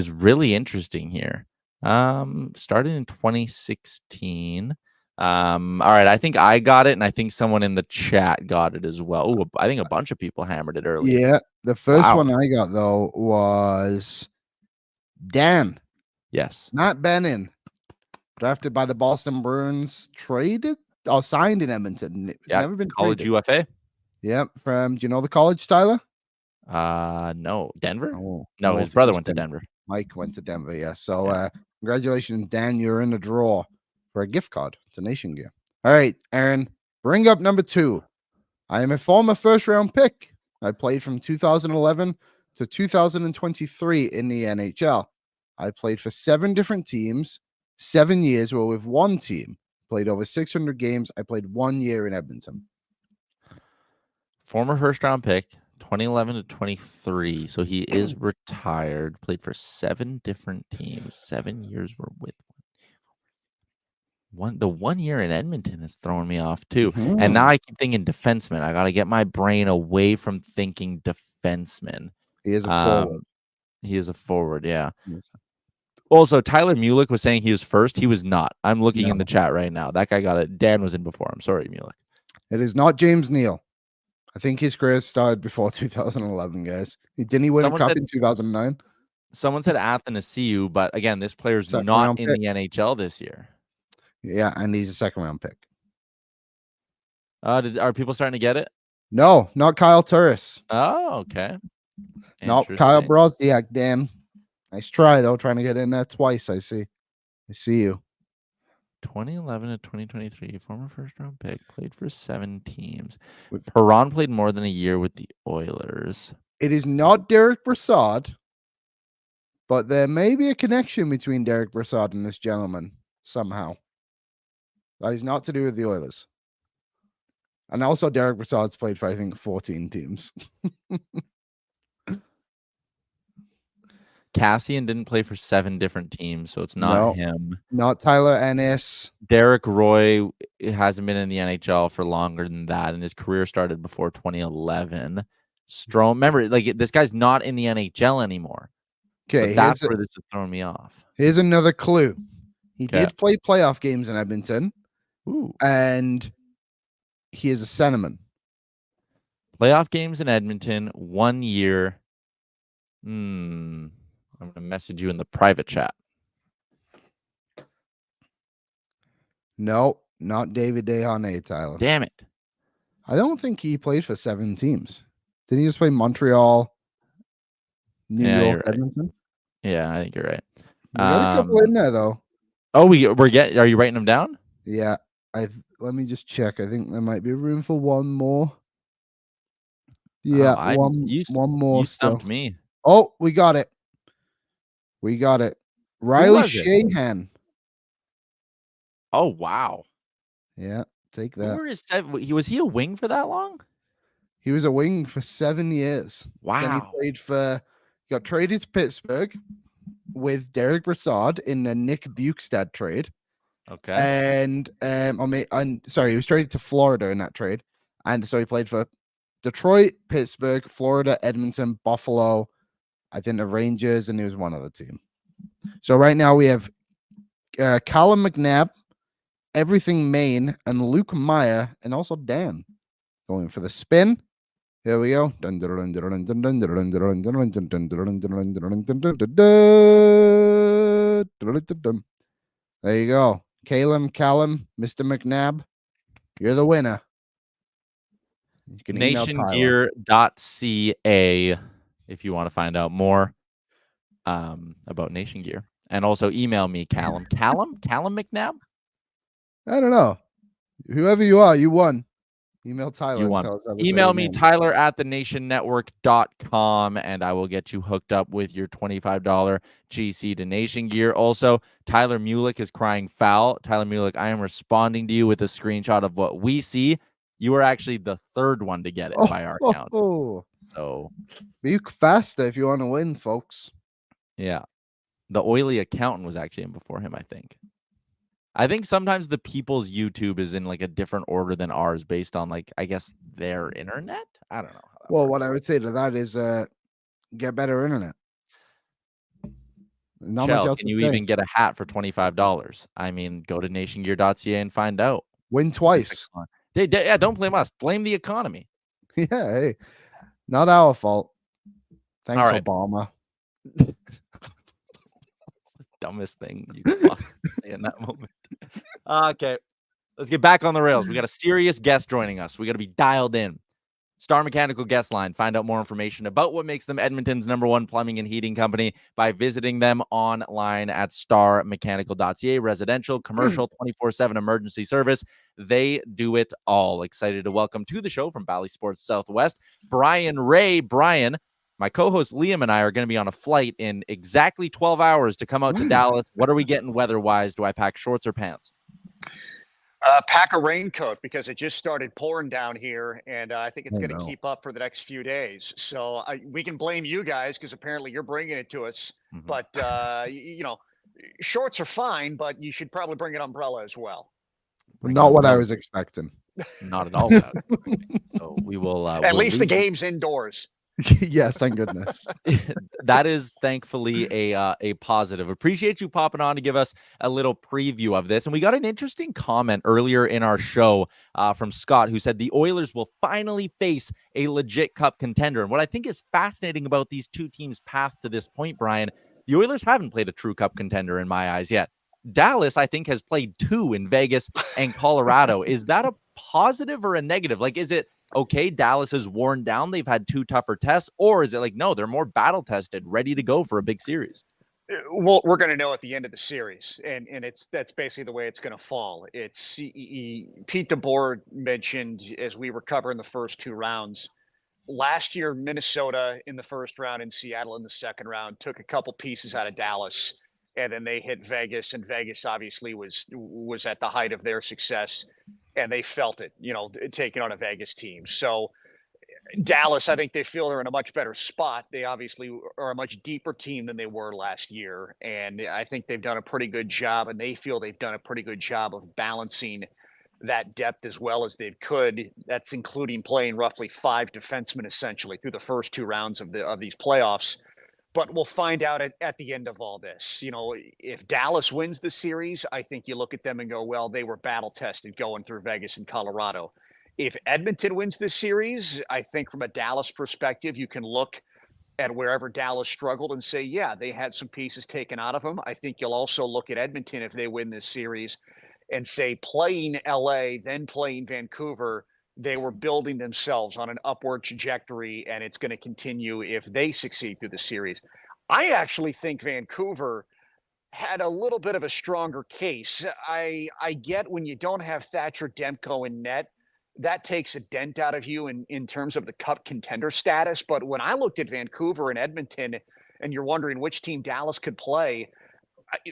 really interesting here. Started in 2016. All right, I think I got it, and I think someone in the chat got it as well. Ooh, I think a bunch of people hammered it earlier. Yeah, the first one I got though was Dan. Yes, not Bennin. Drafted by the Boston Bruins, signed in Edmonton. Yeah, never been college traded. UFA. Yep, from do you know the college, Tyler? No, Denver. Oh, No, his brother went to Denver. Mike went to Denver. Yeah. So, congratulations, Dan. You're in the draw for a gift card to Nation Gear. All right, Aaron, bring up number 2. I am a former first-round pick. I played from 2011 to 2023 in the NHL. I played for 7 different teams. 7 years were with one team. Played over 600 games. I played 1 year in Edmonton. Former first-round pick. 2011 to 23. So he is retired. Played for 7 different teams. 7 years were with one. The 1 year in Edmonton is throwing me off too. And now I keep thinking defenseman. I got to get my brain away from thinking defenseman. He is a forward. He is a forward. Yeah. Also, Tyler Mulick was saying he was first. He was not. I'm looking in the chat right now. That guy got it. Dan was in before. I'm sorry, Mulick. It is not James Neal. I think his career started before 2011, guys. Didn't he win a cup in 2009? Someone said Athanasiou, but again, this player's not in the NHL this year. Yeah, and he's a second-round pick. Are people starting to get it? No, not Kyle Turris. Oh, okay. Not Kyle Brodziak, Dan. Nice try, though, trying to get in there twice, I see. I see you. 2011 to 2023, former first-round pick, played for 7 teams. Perron played more than a year with the Oilers. It is not Derek Brassard, but there may be a connection between Derek Brassard and this gentleman somehow. That is not to do with the Oilers. And also, Derek Brassard's played for, I think, 14 teams. Cassian didn't play for 7 different teams, so it's not him. Not Tyler Ennis. Derek Roy hasn't been in the NHL for longer than that, and his career started before 2011. Strome, remember, like this guy's not in the NHL anymore. Okay, so that's where this is throwing me off. Here's another clue. He did play playoff games in Edmonton. Ooh. And he is a centerman. Playoff games in Edmonton, 1 year. I'm going to message you in the private chat. No, not David Desharnais, Tyler. Damn it. I don't think he played for 7 teams. Did he just play Montreal, New Yeah, York, you're right. Edmonton? Yeah, I think you're right. We got a couple in there though. Oh, are you writing them down? Yeah, let me just check. I think there might be room for one more. Yeah, one more You still. stumped me. Oh, we got it. Riley was it? Shahan. Oh, wow. Yeah, take Who that. were his was he a wing for that long? He was a wing for 7 years. Then he got traded to Pittsburgh with Derek Brassard in the Nick Bukestad trade. Okay. And he was traded to Florida in that trade. And so he played for Detroit, Pittsburgh, Florida, Edmonton, Buffalo, I think the Rangers, and he was one other team. So right now we have Callum McNabb, Everything Maine, and Luke Meyer, and also Dan going for the spin. Here we go. There you go. Callum, Mr. McNabb, you're the winner. You can NationGear.ca if you want to find out more about Nation Gear. And also email me, Callum. Callum McNabb? I don't know. Whoever you are, you won. Email Tyler. You won. Email me, Tyler at thenationnetwork.com, and I will get you hooked up with your $25 GC to Nation Gear. Also, Tyler Mulick is crying foul. Tyler Mulick, I am responding to you with a screenshot of what we see. You are actually the third one to get it by our count. So be faster if you want to win, folks. Yeah. The oily accountant was actually in before him, I think. I think sometimes the people's YouTube is in like a different order than ours based on like, I guess, their internet. I don't know. Well, what I would say to that is get better internet. Not much else. Can you even get a hat for $25? I mean, go to nationgear.ca and find out. Win twice. Yeah, don't blame us. Blame the economy. Yeah, hey, not our fault. Thanks, all right. Obama. Dumbest thing you could possibly say in that moment. Okay, let's get back on the rails. We got a serious guest joining us. We got to be dialed in. Star Mechanical Guest Line. Find out more information about what makes them Edmonton's #1 plumbing and heating company by visiting them online at starmechanical.ca. Residential, commercial, 24/7 emergency service. They do it all. Excited to welcome to the show from Bally Sports Southwest, Brien Rea. Brien, my co-host Liam and I are going to be on a flight in exactly 12 hours to come out to Dallas. What are we getting weather-wise? Do I pack shorts or pants? Pack a raincoat because it just started pouring down here, and I think it's going to keep up for the next few days. So we can blame you guys because apparently you're bringing it to us. Mm-hmm. But, shorts are fine, but you should probably bring an umbrella as well. Not what I was expecting. Not at all. So we will. At least the game's indoors. Yes, thank goodness. That is thankfully a positive. Appreciate you popping on to give us a little preview of this. And we got an interesting comment earlier in our show from Scott, who said the Oilers will finally face a legit cup contender. And what I think is fascinating about these two teams' path to this point, Brien, the Oilers haven't played a true cup contender in my eyes yet. Dallas, I think, has played 2 in Vegas and Colorado. Is that a positive or a negative? Like, is it okay, Dallas is worn down, they've had 2 tougher tests, or is it like, no, they're more battle tested, ready to go for a big series? Well, we're going to know at the end of the series, and that's basically the way it's going to fall. It's Pete DeBoer mentioned as we were covering the first 2 rounds last year, Minnesota in the first round and Seattle in the second round took a couple pieces out of Dallas, and then they hit Vegas, and Vegas obviously was at the height of their success. And they felt it, taking on a Vegas team. So Dallas, I think they feel they're in a much better spot. They obviously are a much deeper team than they were last year. And I think they've done a pretty good job, and they feel they've done a pretty good job of balancing that depth as well as they could. That's including playing roughly 5 defensemen essentially through the first 2 rounds of these playoffs. But we'll find out at the end of all this. If Dallas wins the series, I think you look at them and go, well, they were battle tested going through Vegas and Colorado. If Edmonton wins this series, I think from a Dallas perspective, you can look at wherever Dallas struggled and say, yeah, they had some pieces taken out of them. I think you'll also look at Edmonton if they win this series and say playing LA, then playing Vancouver, they were building themselves on an upward trajectory, and it's going to continue if they succeed through the series. I actually think Vancouver had a little bit of a stronger case. I get when you don't have Thatcher Demko in net, that takes a dent out of you in terms of the cup contender status. But when I looked at Vancouver and Edmonton, and you're wondering which team Dallas could play,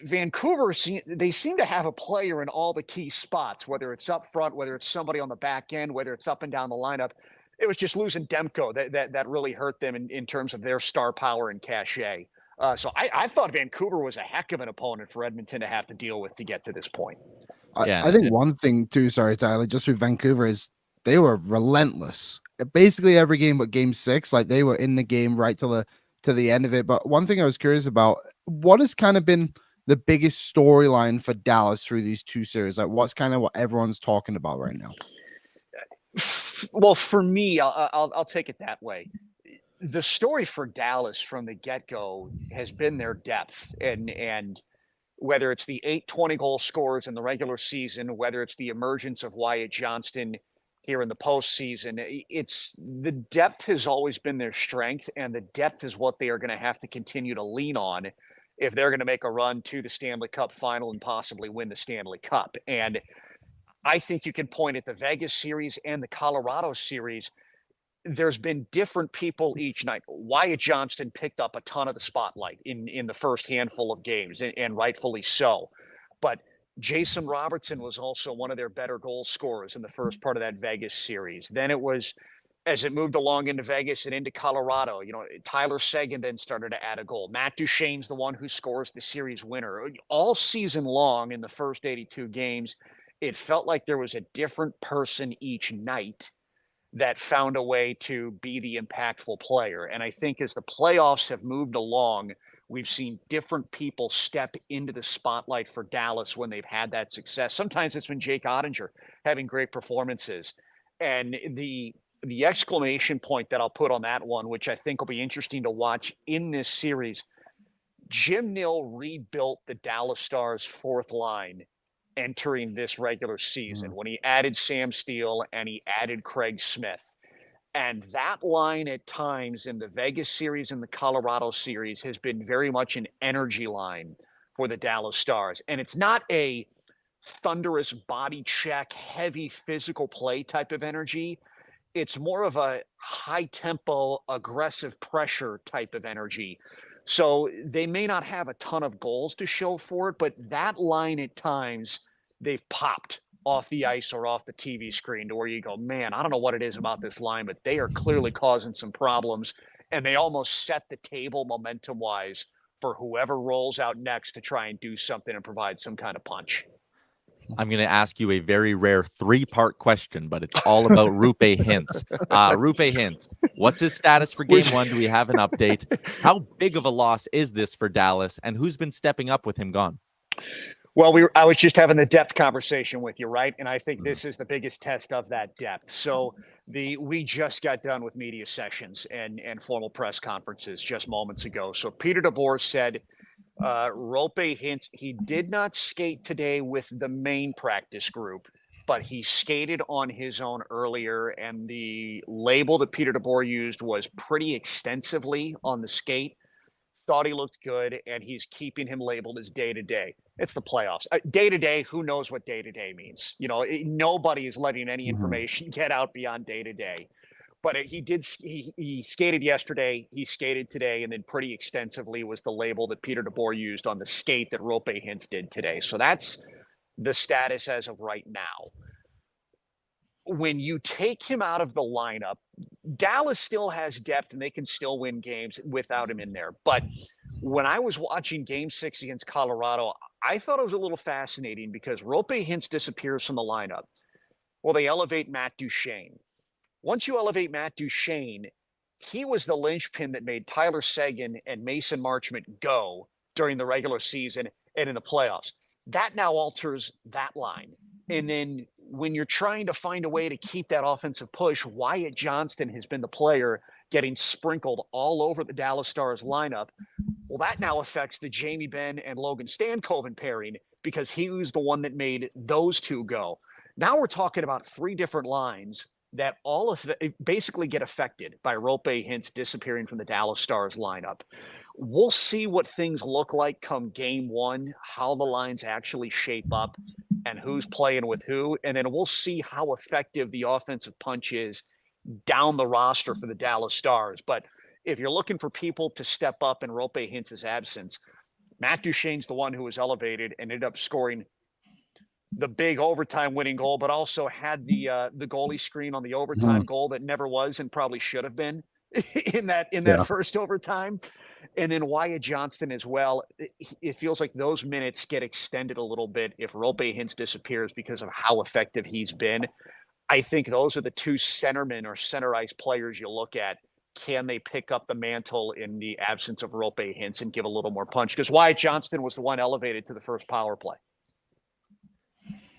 Vancouver, they seem to have a player in all the key spots, whether it's up front, whether it's somebody on the back end, whether it's up and down the lineup. It was just losing Demko that really hurt them in terms of their star power and cachet. So I thought Vancouver was a heck of an opponent for Edmonton to have to deal with to get to this point. I think one thing too, sorry, Tyler, just with Vancouver is they were relentless. Basically every game but game 6, like they were in the game right to the end of it. But one thing I was curious about, what has kind of been the biggest storyline for Dallas through these 2 series? Like what's kind of what everyone's talking about right now? Well, for me, I'll take it that way. The story for Dallas from the get-go has been their depth, and whether it's the 8 20-goal scorers in the regular season, whether it's the emergence of Wyatt Johnston here in the postseason, it's the depth has always been their strength, and the depth is what they are going to have to continue to lean on if they're going to make a run to the Stanley Cup final and possibly win the Stanley Cup. And I think you can point at the Vegas series and the Colorado series. There's been different people each night. Wyatt Johnston picked up a ton of the spotlight in the first handful of games, and rightfully so. But Jason Robertson was also one of their better goal scorers in the first part of that Vegas series. Then it was, as it moved along into Vegas and into Colorado, Tyler Seguin then started to add a goal. Matt Duchene's the one who scores the series winner. All season long in the first 82 games, it felt like there was a different person each night that found a way to be the impactful player. And I think as the playoffs have moved along, we've seen different people step into the spotlight for Dallas when they've had that success. Sometimes it's been Jake Oettinger having great performances. And the exclamation point that I'll put on that one, which I think will be interesting to watch in this series, Jim Nill rebuilt the Dallas Stars' 4th line entering this regular season when he added Sam Steele and he added Craig Smith. And that line at times in the Vegas series and the Colorado series has been very much an energy line for the Dallas Stars. And it's not a thunderous body check, heavy physical play type of energy. It's more of a high tempo, aggressive pressure type of energy. So they may not have a ton of goals to show for it, but that line at times they've popped off the ice or off the TV screen to where you go, man, I don't know what it is about this line, but they are clearly causing some problems. And they almost set the table momentum wise for whoever rolls out next to try and do something and provide some kind of punch. I'm going to ask you a very rare 3-part question, but it's all about Roope Hintz. Roope Hintz, what's his status for game 1? Do we have an update? How big of a loss is this for Dallas, and who's been stepping up with him gone? Well, I was just having the depth conversation with you, right? And I think this is the biggest test of that depth. So we just got done with media sessions and formal press conferences just moments ago. So Peter DeBoer said, Roope Hintz, he did not skate today with the main practice group, but he skated on his own earlier. And the label that Peter DeBoer used was pretty extensively on the skate. Thought he looked good, and he's keeping him labeled as day-to-day. It's the playoffs. Day-to-day, who knows what day-to-day means? Nobody is letting any information get out beyond day-to-day. But he skated yesterday, he skated today, and then pretty extensively was the label that Peter DeBoer used on the skate that Roope Hintz did today. So that's the status as of right now. When you take him out of the lineup, Dallas still has depth and they can still win games without him in there. But when I was watching game 6 against Colorado, I thought it was a little fascinating because Roope Hintz disappears from the lineup. Well, they elevate Matt Duchene. Once you elevate Matt Duchene, he was the linchpin that made Tyler Seguin and Mason Marchment go during the regular season and in the playoffs. That now alters that line. And then when you're trying to find a way to keep that offensive push, Wyatt Johnston has been the player getting sprinkled all over the Dallas Stars lineup. Well, that now affects the Jamie Benn and Logan Stankoven pairing because he was the one that made those two go. Now we're talking about 3 different lines that all of basically get affected by Roope Hintz disappearing from the Dallas Stars lineup. We'll see what things look like come game 1, how the lines actually shape up and who's playing with who. And then we'll see how effective the offensive punch is down the roster for the Dallas Stars. But if you're looking for people to step up in Roope Hintz's absence, Matt Duchene's the one who was elevated and ended up scoring the big overtime winning goal, but also had the goalie screen on the overtime goal that never was and probably should have been in that first overtime. And then Wyatt Johnston as well. It feels like those minutes get extended a little bit if Roope Hintz disappears because of how effective he's been. I think those are the 2 centermen or center ice players you look at. Can they pick up the mantle in the absence of Roope Hintz and give a little more punch? Because Wyatt Johnston was the one elevated to the first power play.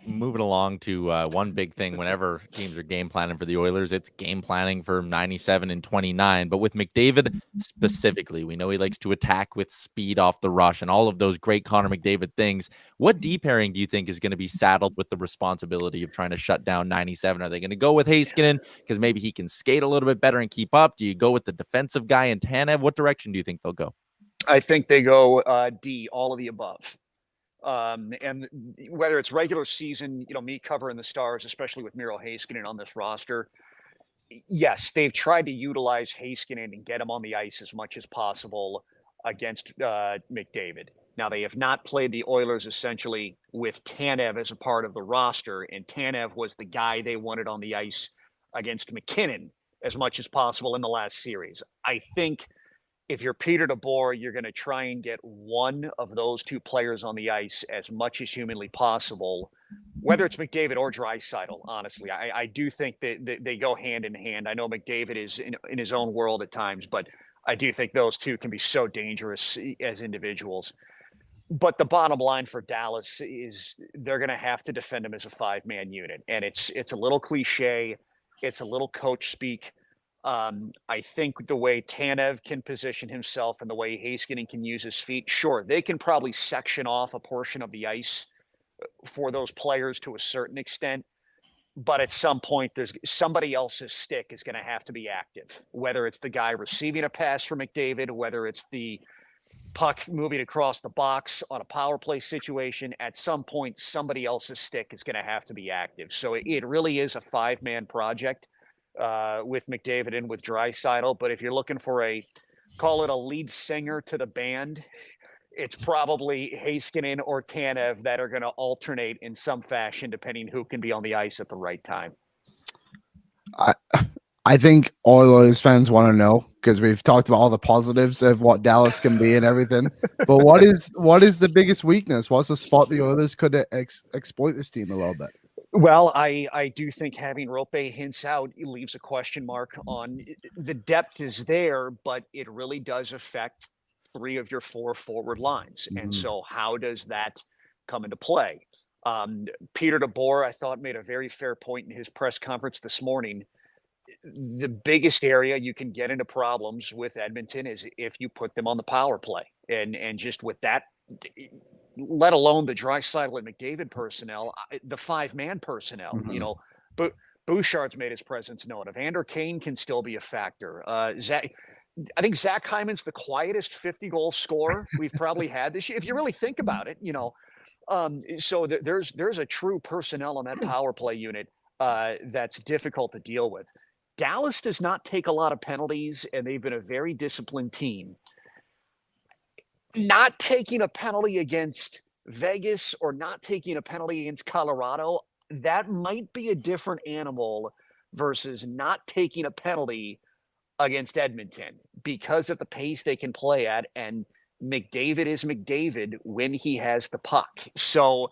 Moving along to one big thing, whenever teams are game planning for the Oilers, it's game planning for 97 and 29. But with McDavid specifically, we know he likes to attack with speed off the rush and all of those great Connor McDavid things. What D pairing do you think is going to be saddled with the responsibility of trying to shut down 97? Are they going to go with Heiskanen because maybe he can skate a little bit better and keep up? Do you go with the defensive guy in Tanev? What direction do you think they'll go? I think they go D, all of the above. And whether it's regular season, me covering the Stars, especially with Miro Heiskanen on this roster, yes, they've tried to utilize Heiskanen and get him on the ice as much as possible against McDavid. Now, they have not played the Oilers essentially with Tanev as a part of the roster, and Tanev was the guy they wanted on the ice against McKinnon as much as possible in the last series. I think if you're Peter DeBoer, you're going to try and get one of those 2 players on the ice as much as humanly possible, whether it's McDavid or Draisaitl. Honestly, I do think that they go hand in hand. I know McDavid is in his own world at times, but I do think those 2 can be so dangerous as individuals. But the bottom line for Dallas is they're going to have to defend him as a 5-man unit. And it's a little cliche. It's a little coach speak. I think the way Tanev can position himself and the way Heiskanen can use his feet, sure, they can probably section off a portion of the ice for those players to a certain extent. But at some point, there's somebody else's stick is going to have to be active, whether it's the guy receiving a pass from McDavid, whether it's the puck moving across the box on a power play situation. At some point, somebody else's stick is going to have to be active. So it really is a 5-man project with McDavid and with Draisaitl. But if you're looking for call it a lead singer to the band, it's probably Heiskanen or Tanev that are going to alternate in some fashion, depending who can be on the ice at the right time. I think Oilers fans want to know, because we've talked about all the positives of what Dallas can be and everything. But what is the biggest weakness? What's the spot the Oilers could exploit this team a little bit? Well, I do think having Roope Hintz out leaves a question mark on the depth is there, but it really does affect 3 of your 4 forward lines. And so how does that come into play? Peter DeBoer, I thought, made a very fair point in his press conference this morning. The biggest area you can get into problems with Edmonton is if you put them on the power play. And just with that, let alone the Draisaitl and McDavid personnel, the 5-man personnel, but Bouchard's made his presence known. Evander Kane can still be a factor. I think Zach Hyman's the quietest 50-goal scorer we've probably had this year, if you really think about it, so there's a true personnel on that power play unit that's difficult to deal with. Dallas does not take a lot of penalties, and they've been a very disciplined team. Not taking a penalty against Vegas or not taking a penalty against Colorado, that might be a different animal versus not taking a penalty against Edmonton because of the pace they can play at. And McDavid is McDavid when he has the puck. So,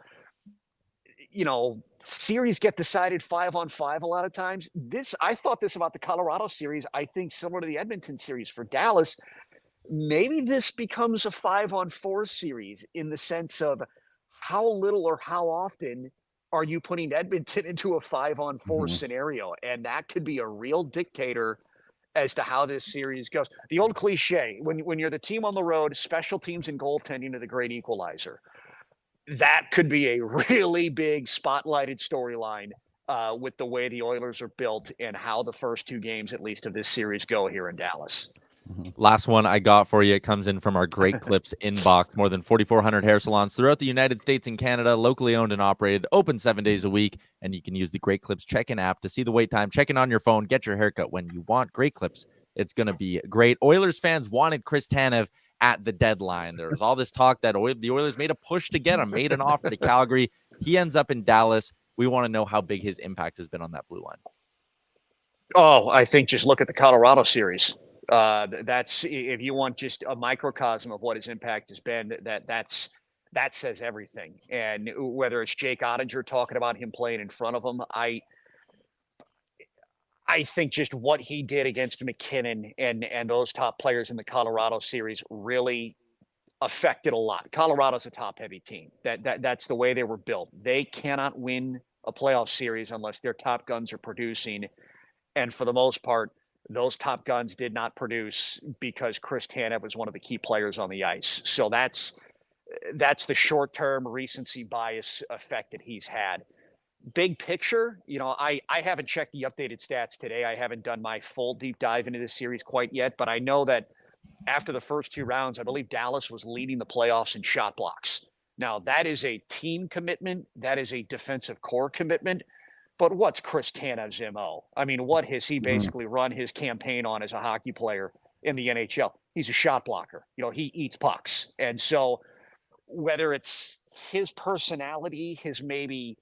series get decided 5-on-5 a lot of times. I thought this about the Colorado series. I think similar to the Edmonton series for Dallas, maybe this becomes a 5-on-4 series in the sense of how little or how often are you putting Edmonton into a 5-on-4 scenario? And that could be a real dictator as to how this series goes. The old cliche, when you're the team on the road, special teams and goaltending are the great equalizer. that could be a really big spotlighted storyline with the way the Oilers are built and how the first 2 games, at least, of this series go here in Dallas. Last one I got for you. It comes in from our Great Clips inbox. More than 4,400 hair salons throughout the United States and Canada, locally owned and operated, open 7 days a week. And you can use the Great Clips check-in app to see the wait time, check in on your phone, get your haircut when you want. Great Clips. It's going to be great. Oilers fans wanted Chris Tanev at the deadline. There was all this talk that the Oilers made a push to get him, made an offer to Calgary. He ends up in Dallas. We want to know how big his impact has been on that blue line. Oh, I think just look at the Colorado series. That's, if you want just a microcosm of what his impact has been, that says everything. And whether it's Jake Oettinger talking about him playing in front of him, I think just what he did against McKinnon and those top players in the Colorado series really affected a lot. Colorado's a top-heavy team. That's the way they were built. They cannot win a playoff series unless their top guns are producing. And for the most part, those top guns did not produce because Chris Tanev was one of the key players on the ice. So that's the short-term recency bias effect that he's had. Big picture, I haven't checked the updated stats today. I haven't done my full deep dive into this series quite yet, but I know that after the first 2 rounds, I believe Dallas was leading the playoffs in shot blocks. Now, that is a team commitment. That is a defensive core commitment. But what's Chris Tanev's MO? I mean, what has he basically run his campaign on as a hockey player in the NHL? He's a shot blocker. He eats pucks. And so whether it's his personality has maybe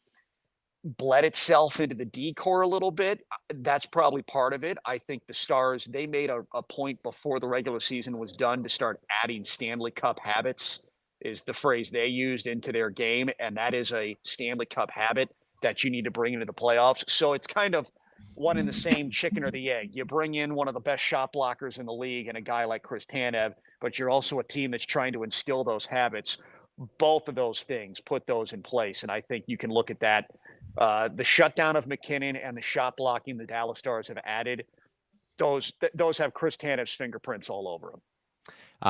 bled itself into the D-core a little bit, that's probably part of it. I think the Stars, they made a point before the regular season was done to start adding Stanley Cup habits, is the phrase they used, into their game. And that is a Stanley Cup habit that you need to bring into the playoffs. So it's kind of one and the same, chicken or the egg. You bring in one of the best shot blockers in the league and a guy like Chris Tanev, but you're also a team that's trying to instill those habits. Both of those things, put those in place. And I think you can look at that. The shutdown of McKinnon and the shot blocking the Dallas Stars have added, those have Chris Tanev's fingerprints all over them.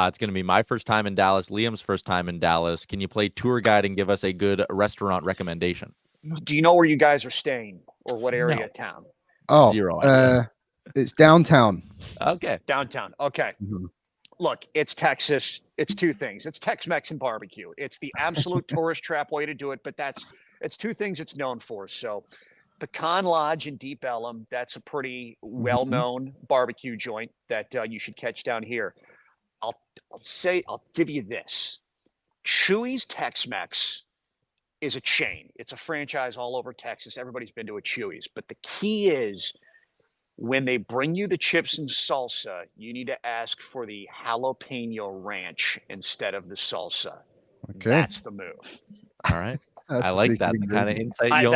It's going to be my first time in Dallas, Liam's first time in Dallas. Can you play tour guide and give us a good restaurant recommendation? Do you know where you guys are staying or what area of town? Oh, Zero idea. It's downtown. Okay. Downtown. Okay. Mm-hmm. Look, it's Texas. It's 2 things. It's Tex-Mex and barbecue. It's the absolute tourist trap way to do it, but it's 2 things it's known for. So Pecan Lodge in Deep Ellum, that's a pretty well-known barbecue joint that you should catch down here. I'll give you this. Chewy's Tex-Mex is a chain. It's a franchise all over Texas. Everybody's been to a Chewy's. But the key is when they bring you the chips and salsa, you need to ask for the jalapeno ranch instead of the salsa. Okay. That's the move. All right. I like that. The kind of insight I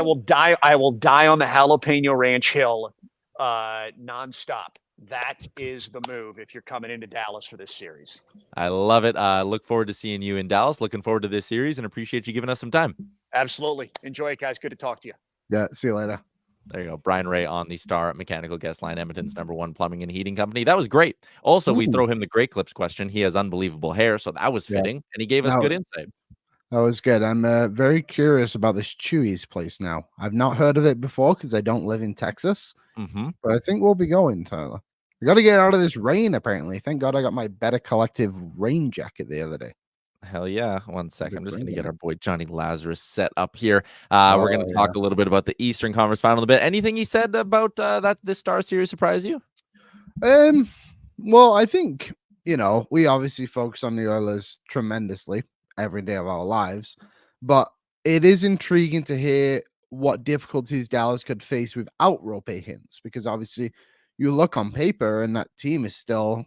will die on the jalapeno ranch hill nonstop. That is the move if you're coming into Dallas for this series. I love it. Look forward to seeing you in Dallas. Looking forward to this series and appreciate you giving us some time. Absolutely. Enjoy it, guys. Good to talk to you. Yeah. See you later. There you go. Brien Rea on the Star Mechanical Guest Line, Edmonton's #1 plumbing and heating company. That was great. Also, we throw him the Great Clips question. He has unbelievable hair, so that was fitting, and he gave us good insight. That was good. I'm very curious about this Chewy's place now. I've not heard of it before because I don't live in Texas, but I think we'll be going, Tyler. We got to get out of this rain, apparently. Thank God I got my Better Collective rain jacket the other day. Hell yeah. 1 second. I'm just going to get our boy Johnny Lazarus set up here. We're going to talk a little bit about the Eastern Conference Final a bit. Anything he said about this Star Series surprise you? Well, I think, we obviously focus on the Oilers tremendously every day of our lives, but it is intriguing to hear what difficulties Dallas could face without Roope Hintz, because obviously you look on paper and that team is still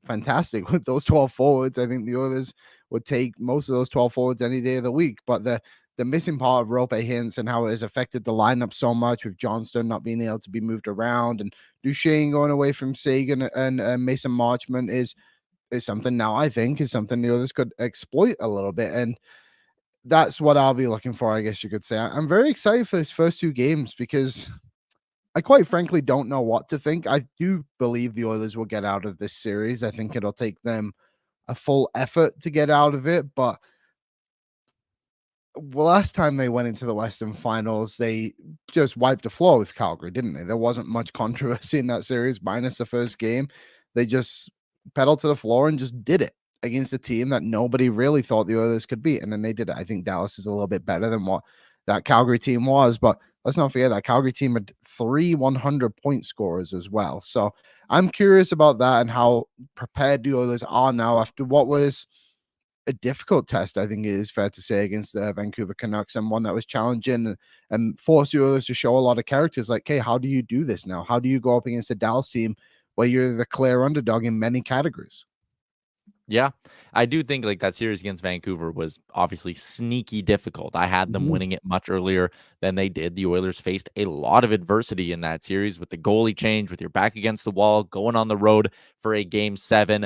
fantastic with those 12 forwards. I think the Oilers would take most of those 12 forwards any day of the week, but the missing part of Roope Hintz and how it has affected the lineup so much, with Johnston not being able to be moved around and Duchesne going away from Sagan and Mason Marchment is something now I think is something the Oilers could exploit a little bit. And that's what I'll be looking for, I guess you could say. I'm very excited for this first 2 games because I quite frankly don't know what to think. I do believe the Oilers will get out of this series. I think it'll take them a full effort to get out of it, but Well, last time they went into the Western Finals, they just wiped the floor with Calgary, didn't they? There wasn't much controversy in that series, minus the first game. They just pedaled to the floor and just did it against a team that nobody really thought the Oilers could beat. And then they did it. I think Dallas is a little bit better than what that Calgary team was. But let's not forget that Calgary team had 3 100-point scorers as well. So I'm curious about that and how prepared the Oilers are now after what was a difficult test, I think it is fair to say, against the Vancouver Canucks, and one that was challenging and forced the Oilers to show a lot of characters. Like, hey, how do you do this now? How do you go up against a Dallas team where you're the clear underdog in many categories? Yeah, I do think like that series against Vancouver was obviously sneaky difficult. I had them winning it much earlier than they did. The Oilers faced a lot of adversity in that series with the goalie change, with your back against the wall, going on the road for a game 7.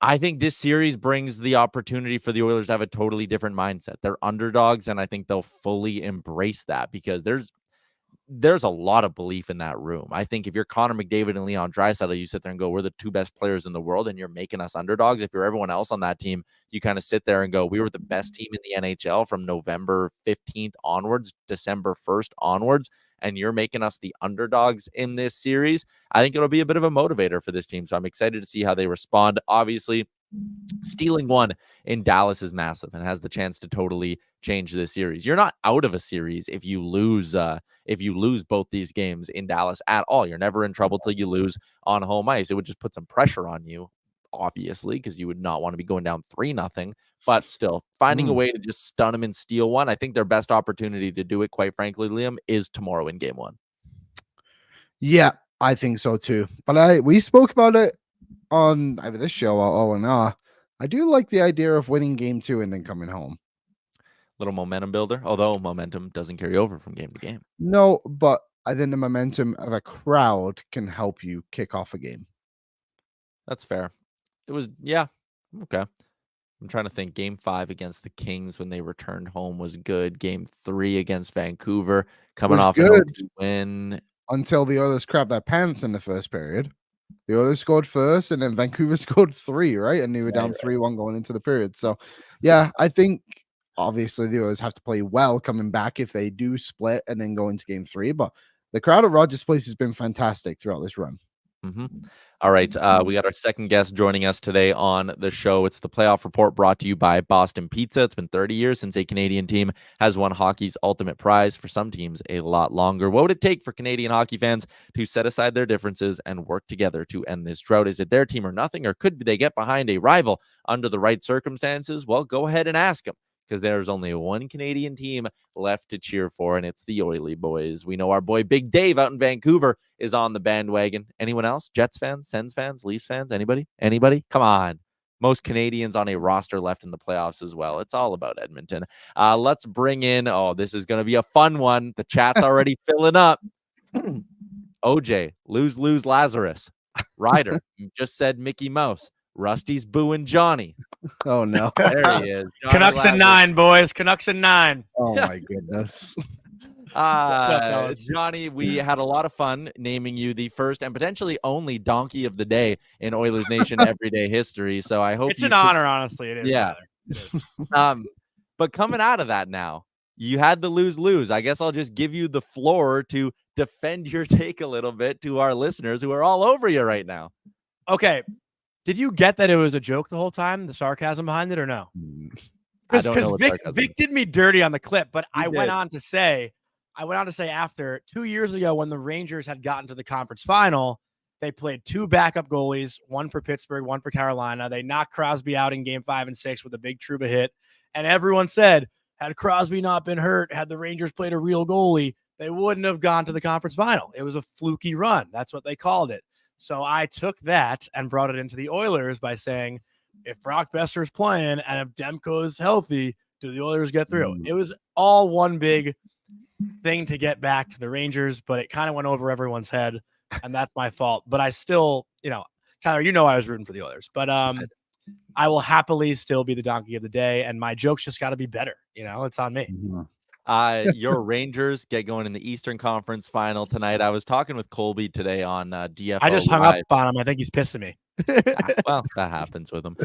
I think this series brings the opportunity for the Oilers to have a totally different mindset. They're underdogs, and I think they'll fully embrace that because there's a lot of belief in that room. I think if you're Connor McDavid and Leon Draisaitl, you sit there and go, we're the 2 best players in the world, and you're making us underdogs. If you're everyone else on that team, you kind of sit there and go, we were the best team in the NHL from November 15th onwards, December 1st onwards, and you're making us the underdogs in this series. I think it'll be a bit of a motivator for this team. So I'm excited to see how they respond. Obviously, stealing one in Dallas is massive and has the chance to totally change this series. You're not out of a series if you lose both these games in Dallas at all. You're never in trouble till you lose on home ice. It would just put some pressure on you, obviously, because you would not want to be going down 3-0. But still, finding a way to just stun them and steal one, I think their best opportunity to do it, quite frankly, Liam, is tomorrow in game 1. Yeah, I think so too. But we spoke about it on either this show or O&R. I do like the idea of winning game 2 and then coming home. Little momentum builder, although momentum doesn't carry over from game to game. No, but I think the momentum of a crowd can help you kick off a game. That's fair. It was, yeah, okay. I'm trying to think. Game 5 against the Kings when they returned home was good. Game 3 against Vancouver, coming off an OT win. Until the Oilers crapped their pants in the first period. The Oilers scored first, and then Vancouver scored 3, right? And they were down 3-1 going into the period. So, yeah, I think obviously the Oilers have to play well coming back if they do split and then go into game 3. But the crowd at Rogers Place has been fantastic throughout this run. All right. We got our second guest joining us today on the show. It's the Playoff Report brought to you by Boston Pizza. It's been 30 years since a Canadian team has won hockey's ultimate prize. For some teams, a lot longer. What would it take for Canadian hockey fans to set aside their differences and work together to end this drought? Is it their team or nothing, or could they get behind a rival under the right circumstances? Well, go ahead and ask them, because there's only one Canadian team left to cheer for, and it's the Oily Boys. We know our boy Big Dave out in Vancouver is on the bandwagon. Anyone else? Jets fans, Sens fans, Leafs fans? Anybody? Come on. Most Canadians on a roster left in the playoffs as well. It's all about Edmonton. Let's bring in, this is going to be a fun one. The chat's already filling up. OJ, lose Lazarus. Ryder, just said Mickey Mouse. Rusty's booing Johnny. Oh, no. There he is. Canucks in 9, boys. Canucks in 9. Oh, my goodness. Johnny, we had a lot of fun naming you the first and potentially only donkey of the day in Oilers Nation Everyday history. So I hope it's an honor, honestly. It is. Yeah. It is. But coming out of that now, you had the lose. I guess I'll just give you the floor to defend your take a little bit to our listeners who are all over you right now. Okay. Did you get that it was a joke the whole time, the sarcasm behind it, or no? Because Vic did me dirty on the clip, but I went on to say after 2 years ago when the Rangers had gotten to the conference final, they played 2 backup goalies, one for Pittsburgh, one for Carolina. They knocked Crosby out in game 5 and 6 with a big Trouba hit. And everyone said, had Crosby not been hurt, had the Rangers played a real goalie, they wouldn't have gone to the conference final. It was a fluky run. That's what they called it. So I took that and brought it into the Oilers by saying, if Brock Besser's playing and if Demko's healthy, do the Oilers get through? It was all one big thing to get back to the Rangers, but it kind of went over everyone's head, and that's my fault. But I still, Tyler, I was rooting for the Oilers, but I will happily still be the donkey of the day, and my joke's just got to be better. It's on me. Your Rangers get going in the Eastern Conference final tonight. I was talking with Colby today on DFO I just hung Live. up on him. I think he's pissing me. Well, that happens with them.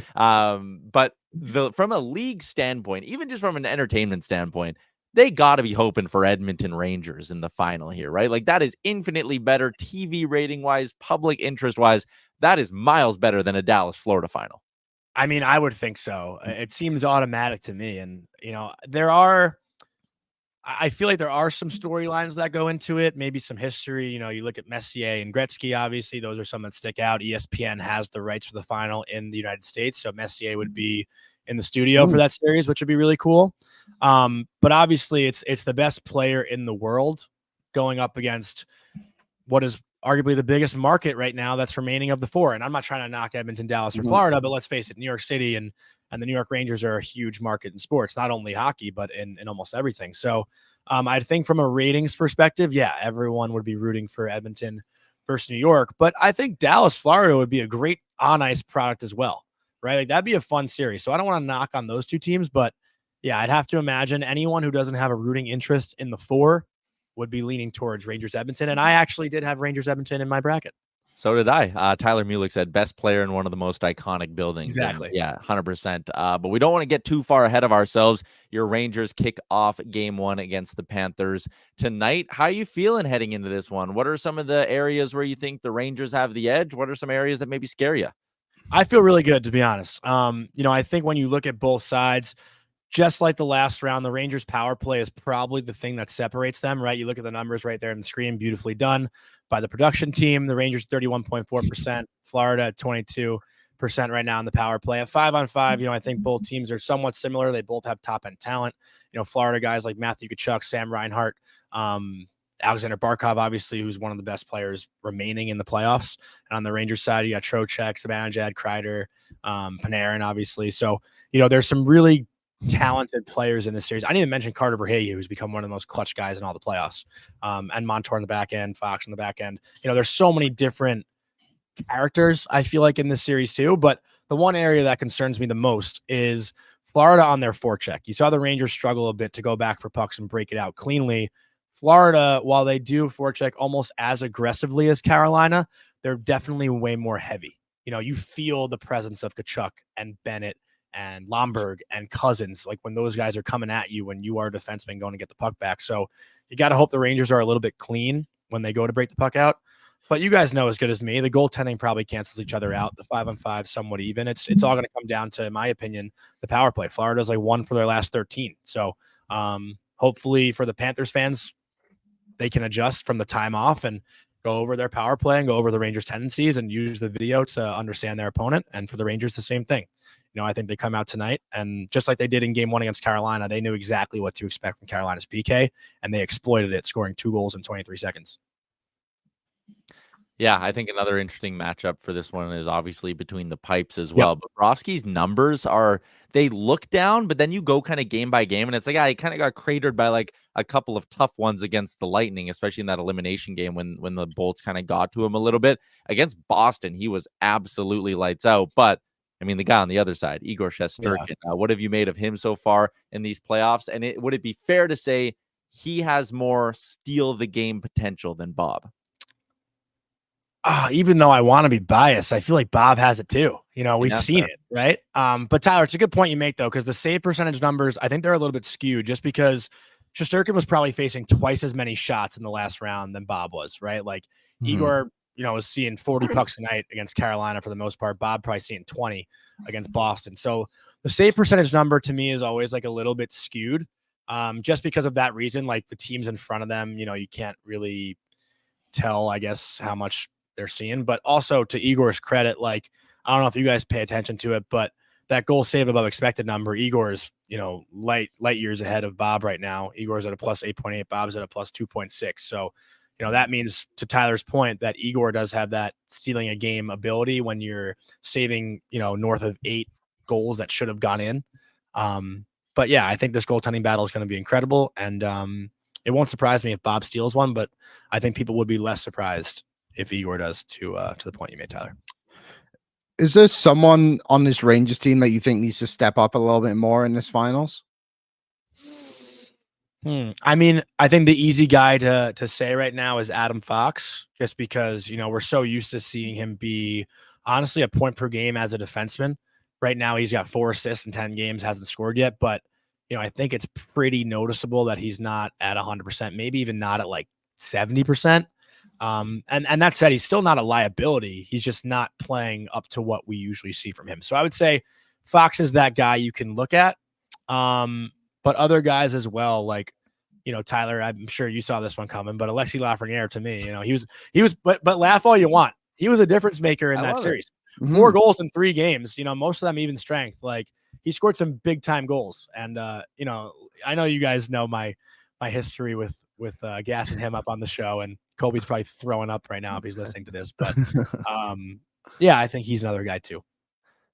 But from a league standpoint, even just from an entertainment standpoint, they got to be hoping for Edmonton Rangers in the final here, right? Like that is infinitely better TV rating wise, public interest wise. That is miles better than a Dallas Florida final. I mean, I would think so. It seems automatic to me. And, I feel like there are some storylines that go into it, maybe some history. You look at Messier and Gretzky, obviously, those are some that stick out. ESPN has the rights for the final in the United States, so Messier would be in the studio for that series, which would be really cool. But obviously, it's the best player in the world going up against what is arguably the biggest market right now that's remaining of the four. And I'm not trying to knock Edmonton, Dallas, or Florida, but let's face it, New York City and the New York Rangers are a huge market in sports, not only hockey, but in almost everything. So I think from a ratings perspective, yeah, everyone would be rooting for Edmonton versus New York. But I think Dallas, Florida would be a great on-ice product as well, right? Like that'd be a fun series. So I don't want to knock on those two teams, but yeah, I'd have to imagine anyone who doesn't have a rooting interest in the four would be leaning towards Rangers Edmonton. And I actually did have Rangers Edmonton in my bracket. So did I. Tyler Mulick said best player in one of the most iconic buildings. Exactly. And yeah, 100%. But we don't want to get too far ahead of ourselves. Your Rangers kick off game one against the Panthers tonight. How are you feeling heading into this one? What are some of the areas where you think the Rangers have the edge? What are some areas that maybe scare you? I feel really good, to be honest. I think when you look at both sides, just like the last round, the Rangers power play is probably the thing that separates them, right? You look at the numbers right there on the screen, beautifully done by the production team. The Rangers 31.4%, Florida at 22% right now in the power play. At 5-on-5, I think both teams are somewhat similar. They both have top end talent. Florida guys like Matthew Tkachuk, Sam Reinhart, Alexander Barkov, obviously, who's one of the best players remaining in the playoffs. And on the Rangers side, you got Trocheck, Zibanejad, Kreider, Panarin, obviously. So, there's some really talented players in this series. I didn't even mention Carter Verhage, who's become one of the most clutch guys in all the playoffs. And Montour on the back end, Fox on the back end. There's so many different characters, I feel like, in this series too. But the one area that concerns me the most is Florida on their forecheck. You saw the Rangers struggle a bit to go back for pucks and break it out cleanly. Florida, while they do forecheck almost as aggressively as Carolina, they're definitely way more heavy. You feel the presence of Tkachuk and Bennett and Lomberg and Cousins, like when those guys are coming at you when you are a defenseman going to get the puck back. So you got to hope the Rangers are a little bit clean when they go to break the puck out. But you guys know as good as me, the goaltending probably cancels each other out. The 5-on-5 somewhat even. It's all going to come down to, in my opinion, the power play. Florida's like 1 for their last 13. So hopefully for the Panthers fans, they can adjust from the time off and go over their power play and go over the Rangers' tendencies and use the video to understand their opponent. And for the Rangers, the same thing. I think they come out tonight, and just like they did in game one against Carolina, they knew exactly what to expect from Carolina's PK, and they exploited it, scoring 2 goals in 23 seconds. Yeah, I think another interesting matchup for this one is obviously between the pipes as well. But Bobrovsky's numbers they look down, but then you go kind of game by game, and it's like, he kind of got cratered by like a couple of tough ones against the Lightning, especially in that elimination game when the Bolts kind of got to him a little bit. Against Boston, he was absolutely lights out, but I mean, the guy on the other side, Igor Shesterkin, what have you made of him so far in these playoffs? And would it be fair to say he has more steal the game potential than Bob? Even though I want to be biased, I feel like Bob has it too. We've seen it, right? But Tyler, it's a good point you make, though, because the save percentage numbers, I think they're a little bit skewed just because Shesterkin was probably facing twice as many shots in the last round than Bob was, right? Like Igor, was seeing 40 pucks a night against Carolina for the most part. Bob probably seeing 20 against Boston. So the save percentage number to me is always like a little bit skewed just because of that reason. Like the teams in front of them, you can't really tell, I guess, how much they're seeing. But also to Igor's credit, like, I don't know if you guys pay attention to it, but that goal save above expected number, Igor is, light years ahead of Bob right now. Igor's at a plus 8.8, Bob's at a plus 2.6. So, that means, to Tyler's point, that Igor does have that stealing a game ability when you're saving, north of 8 goals that should have gone in. But yeah, I think this goaltending battle is going to be incredible. And it won't surprise me if Bob steals one, but I think people would be less surprised if Igor does, to the point you made, Tyler. Is there someone on this Rangers team that you think needs to step up a little bit more in this finals? I mean, I think the easy guy to say right now is Adam Fox, just because, we're so used to seeing him be honestly a point per game as a defenseman. Right now, he's got 4 assists in 10 games, hasn't scored yet. But, I think it's pretty noticeable that he's not at 100%, maybe even not at like 70%. And that said, he's still not a liability. He's just not playing up to what we usually see from him. So I would say Fox is that guy you can look at. But other guys as well, like, Tyler, I'm sure you saw this one coming, but Alexis Lafreniere, to me, he was, but laugh all you want. He was a difference maker in that series. 4 goals in 3 games, most of them even strength. Like, he scored some big time goals. And, I know you guys know my history with gassing him up on the show, and Colby's probably throwing up right now if he's listening to this, but, yeah, I think he's another guy too.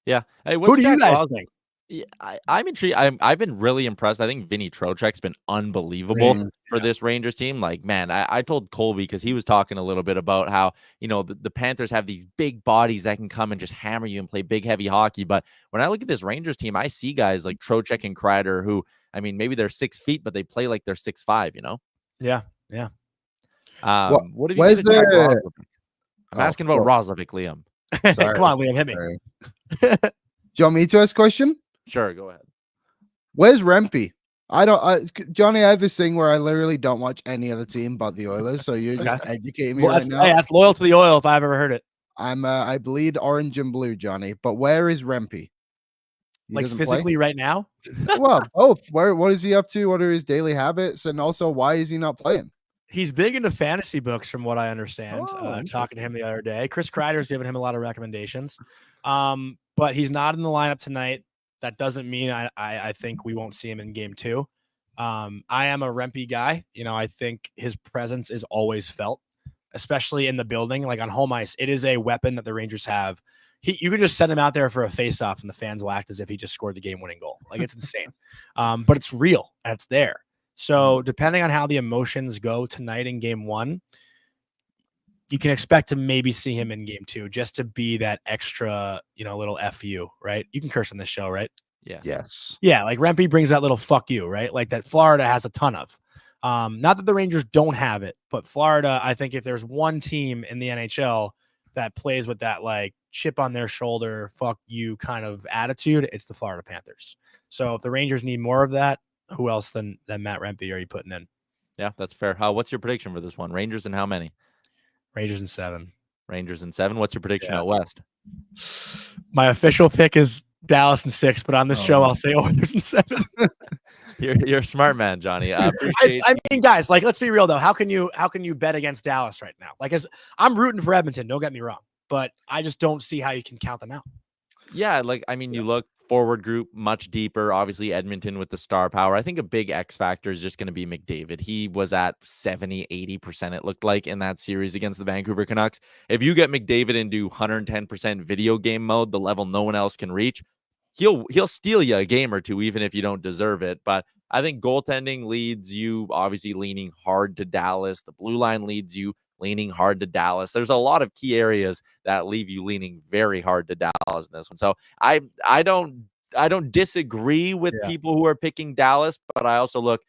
Yeah. Hey, who do you guys think? Yeah, I'm intrigued. I've been really impressed. I think Vinny Trocheck's been unbelievable for this Rangers team. Like, man, I told Colby, because he was talking a little bit about how, the Panthers have these big bodies that can come and just hammer you and play big, heavy hockey. But when I look at this Rangers team, I see guys like Trocheck and Kreider who, maybe they're 6 feet, but they play like they're 6'5", Yeah. Yeah. What have you been I'm asking about Roslovic, Liam. Come on, Liam, hit me. Do you want me to ask a question? Sure, go ahead. Where's Rempe? Johnny, I have this thing where I literally don't watch any other team but the Oilers, so you're just educating me right now. Hey, that's loyal to the Oil if I've ever heard it. I bleed orange and blue, Johnny. But where is Rempe? Like physically right now? Well, both. What is he up to? What are his daily habits? And also, why is he not playing? He's big into fantasy books, from what I understand. Talking to him the other day, Chris Kreider's given him a lot of recommendations. But he's not in the lineup tonight. That doesn't mean I think we won't see him in game 2. I am a Rempe guy. I think his presence is always felt, especially in the building, like on home ice. It is a weapon that the Rangers have. You can just send him out there for a face-off, and the fans will act as if he just scored the game-winning goal. Like, it's insane. But it's real, and it's there. So depending on how the emotions go tonight in game 1, you can expect to maybe see him in game 2, just to be that extra, little FU, right? You can curse on this show, right? Yeah. Yes. Yeah. Like, Rempe brings that little fuck you, right? Like, that Florida has a ton of. Not that the Rangers don't have it, but Florida, I think if there's one team in the NHL that plays with that, like, chip on their shoulder, fuck you kind of attitude, it's the Florida Panthers. So if the Rangers need more of that, who else than Matt Rempe are you putting in? Yeah, that's fair. What's your prediction for this one? Rangers and how many? Rangers in 7. Rangers in 7. What's your prediction out west? My official pick is Dallas in 6, but on this show, I'll say Oilers in 7. You're a smart man, Johnny. I mean, guys, like, let's be real though. How can you bet against Dallas right now? Like, I'm rooting for Edmonton, don't get me wrong, but I just don't see how you can count them out. Yeah, you look forward group much deeper. Obviously, Edmonton with the star power. I think a big X factor is just going to be McDavid. He was at 70-80%, it looked like, in that series against the Vancouver Canucks. If you get McDavid into 110% video game mode, the level no one else can reach, he'll steal you a game or two, even if you don't deserve it. But I think goaltending leads you obviously leaning hard to Dallas. The blue line leads you leaning hard to Dallas. There's a lot of key areas that leave you leaning very hard to Dallas in this one. So I don't disagree with people who are picking Dallas, but I also look,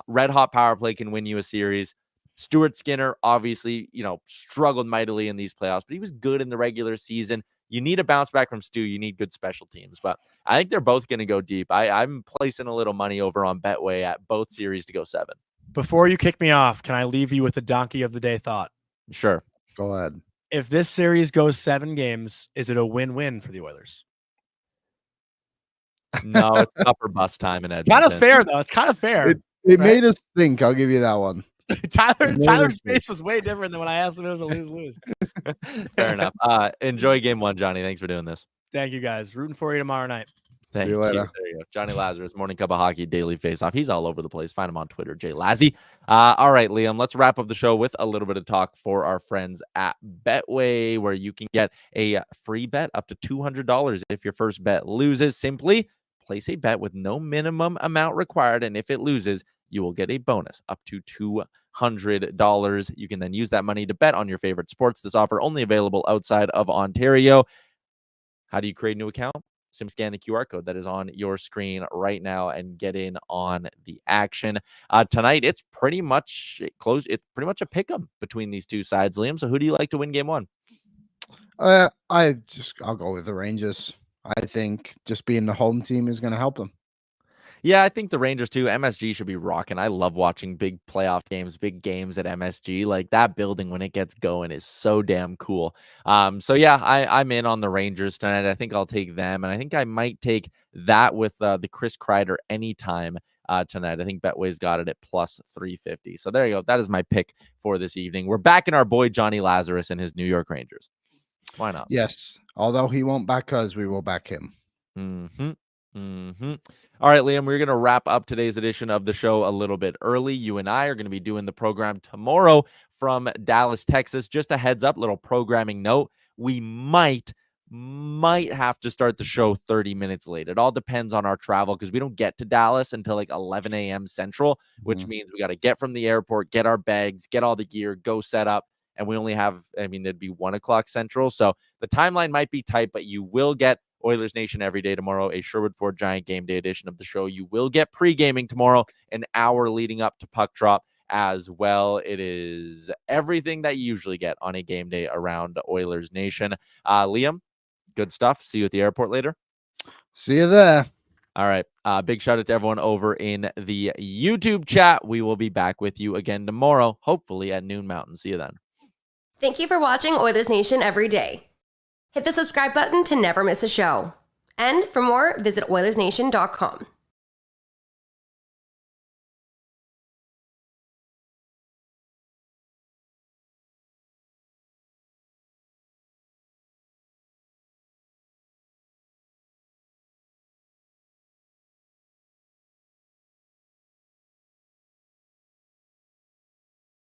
red hot power play can win you a series. Stuart Skinner obviously, struggled mightily in these playoffs, but he was good in the regular season. You need a bounce back from Stu. You need good special teams, but I think they're both going to go deep. I'm placing a little money over on Betway at both series to go 7. Before you kick me off, can I leave you with a donkey of the day thought? Sure. Go ahead. If this series goes 7 games, is it a win-win for the Oilers? No, it's upper bus time in Edmonton. Kind of fair, though. It's kind of fair. It made us think. I'll give you that one. Tyler's face was way different than when I asked him if it was a lose-lose. Fair enough. Enjoy game 1, Johnny. Thanks for doing this. Thank you, guys. Rooting for you tomorrow night. See you later. There you go. Johnny Lazarus, Morning Cup of Hockey, Daily Faceoff. He's all over the place. Find him on Twitter, Jay Lazzy. All right, Liam, let's wrap up the show with a little bit of talk for our friends at Betway, where you can get a free bet up to $200 if your first bet loses. Simply place a bet with no minimum amount required, and if it loses, you will get a bonus up to $200. You can then use that money to bet on your favorite sports. This offer only available outside of Ontario. How do you create a new account? Simply scan the QR code that is on your screen right now and get in on the action. Tonight, it's pretty much close. It's pretty much a pick 'em between these two sides, Liam. So who do you like to win game 1? I'll go with the Rangers. I think just being the home team is going to help them. Yeah, I think the Rangers too. MSG should be rocking. I love watching big playoff games, big games at MSG. Like that building when it gets going is so damn cool. So yeah, I'm in on the Rangers tonight. I think I'll take them, and I think I might take that with the Chris Kreider anytime tonight. I think Betway's got it at plus 350. So there you go. That is my pick for this evening. We're backing our boy Johnny Lazarus and his New York Rangers. Why not? Yes, although he won't back us, we will back him. All right, Liam, we're going to wrap up today's edition of the show a little bit early. You and I are going to be doing the program tomorrow from Dallas, Texas. Just a heads up, little programming note. We might have to start the show 30 minutes late. It all depends on our travel because we don't get to Dallas until like 11 a.m. Central, which means we got to get from the airport, get our bags, get all the gear, go set up. And we only have, there'd be 1 o'clock Central. So the timeline might be tight, but you will get Oilers Nation Everyday tomorrow, a Sherwood Ford Giant Game Day edition of the show. You will get pre-gaming tomorrow, an hour leading up to puck drop as well. It is everything that you usually get on a game day around Oilers Nation. Liam, good stuff. See you at the airport later. See you there. All right. Big shout out to everyone over in the YouTube chat. We will be back with you again tomorrow, hopefully at noon Mountain. See you then. Thank you for watching Oilers Nation Every Day. Hit the subscribe button to never miss a show. And for more, visit OilersNation.com.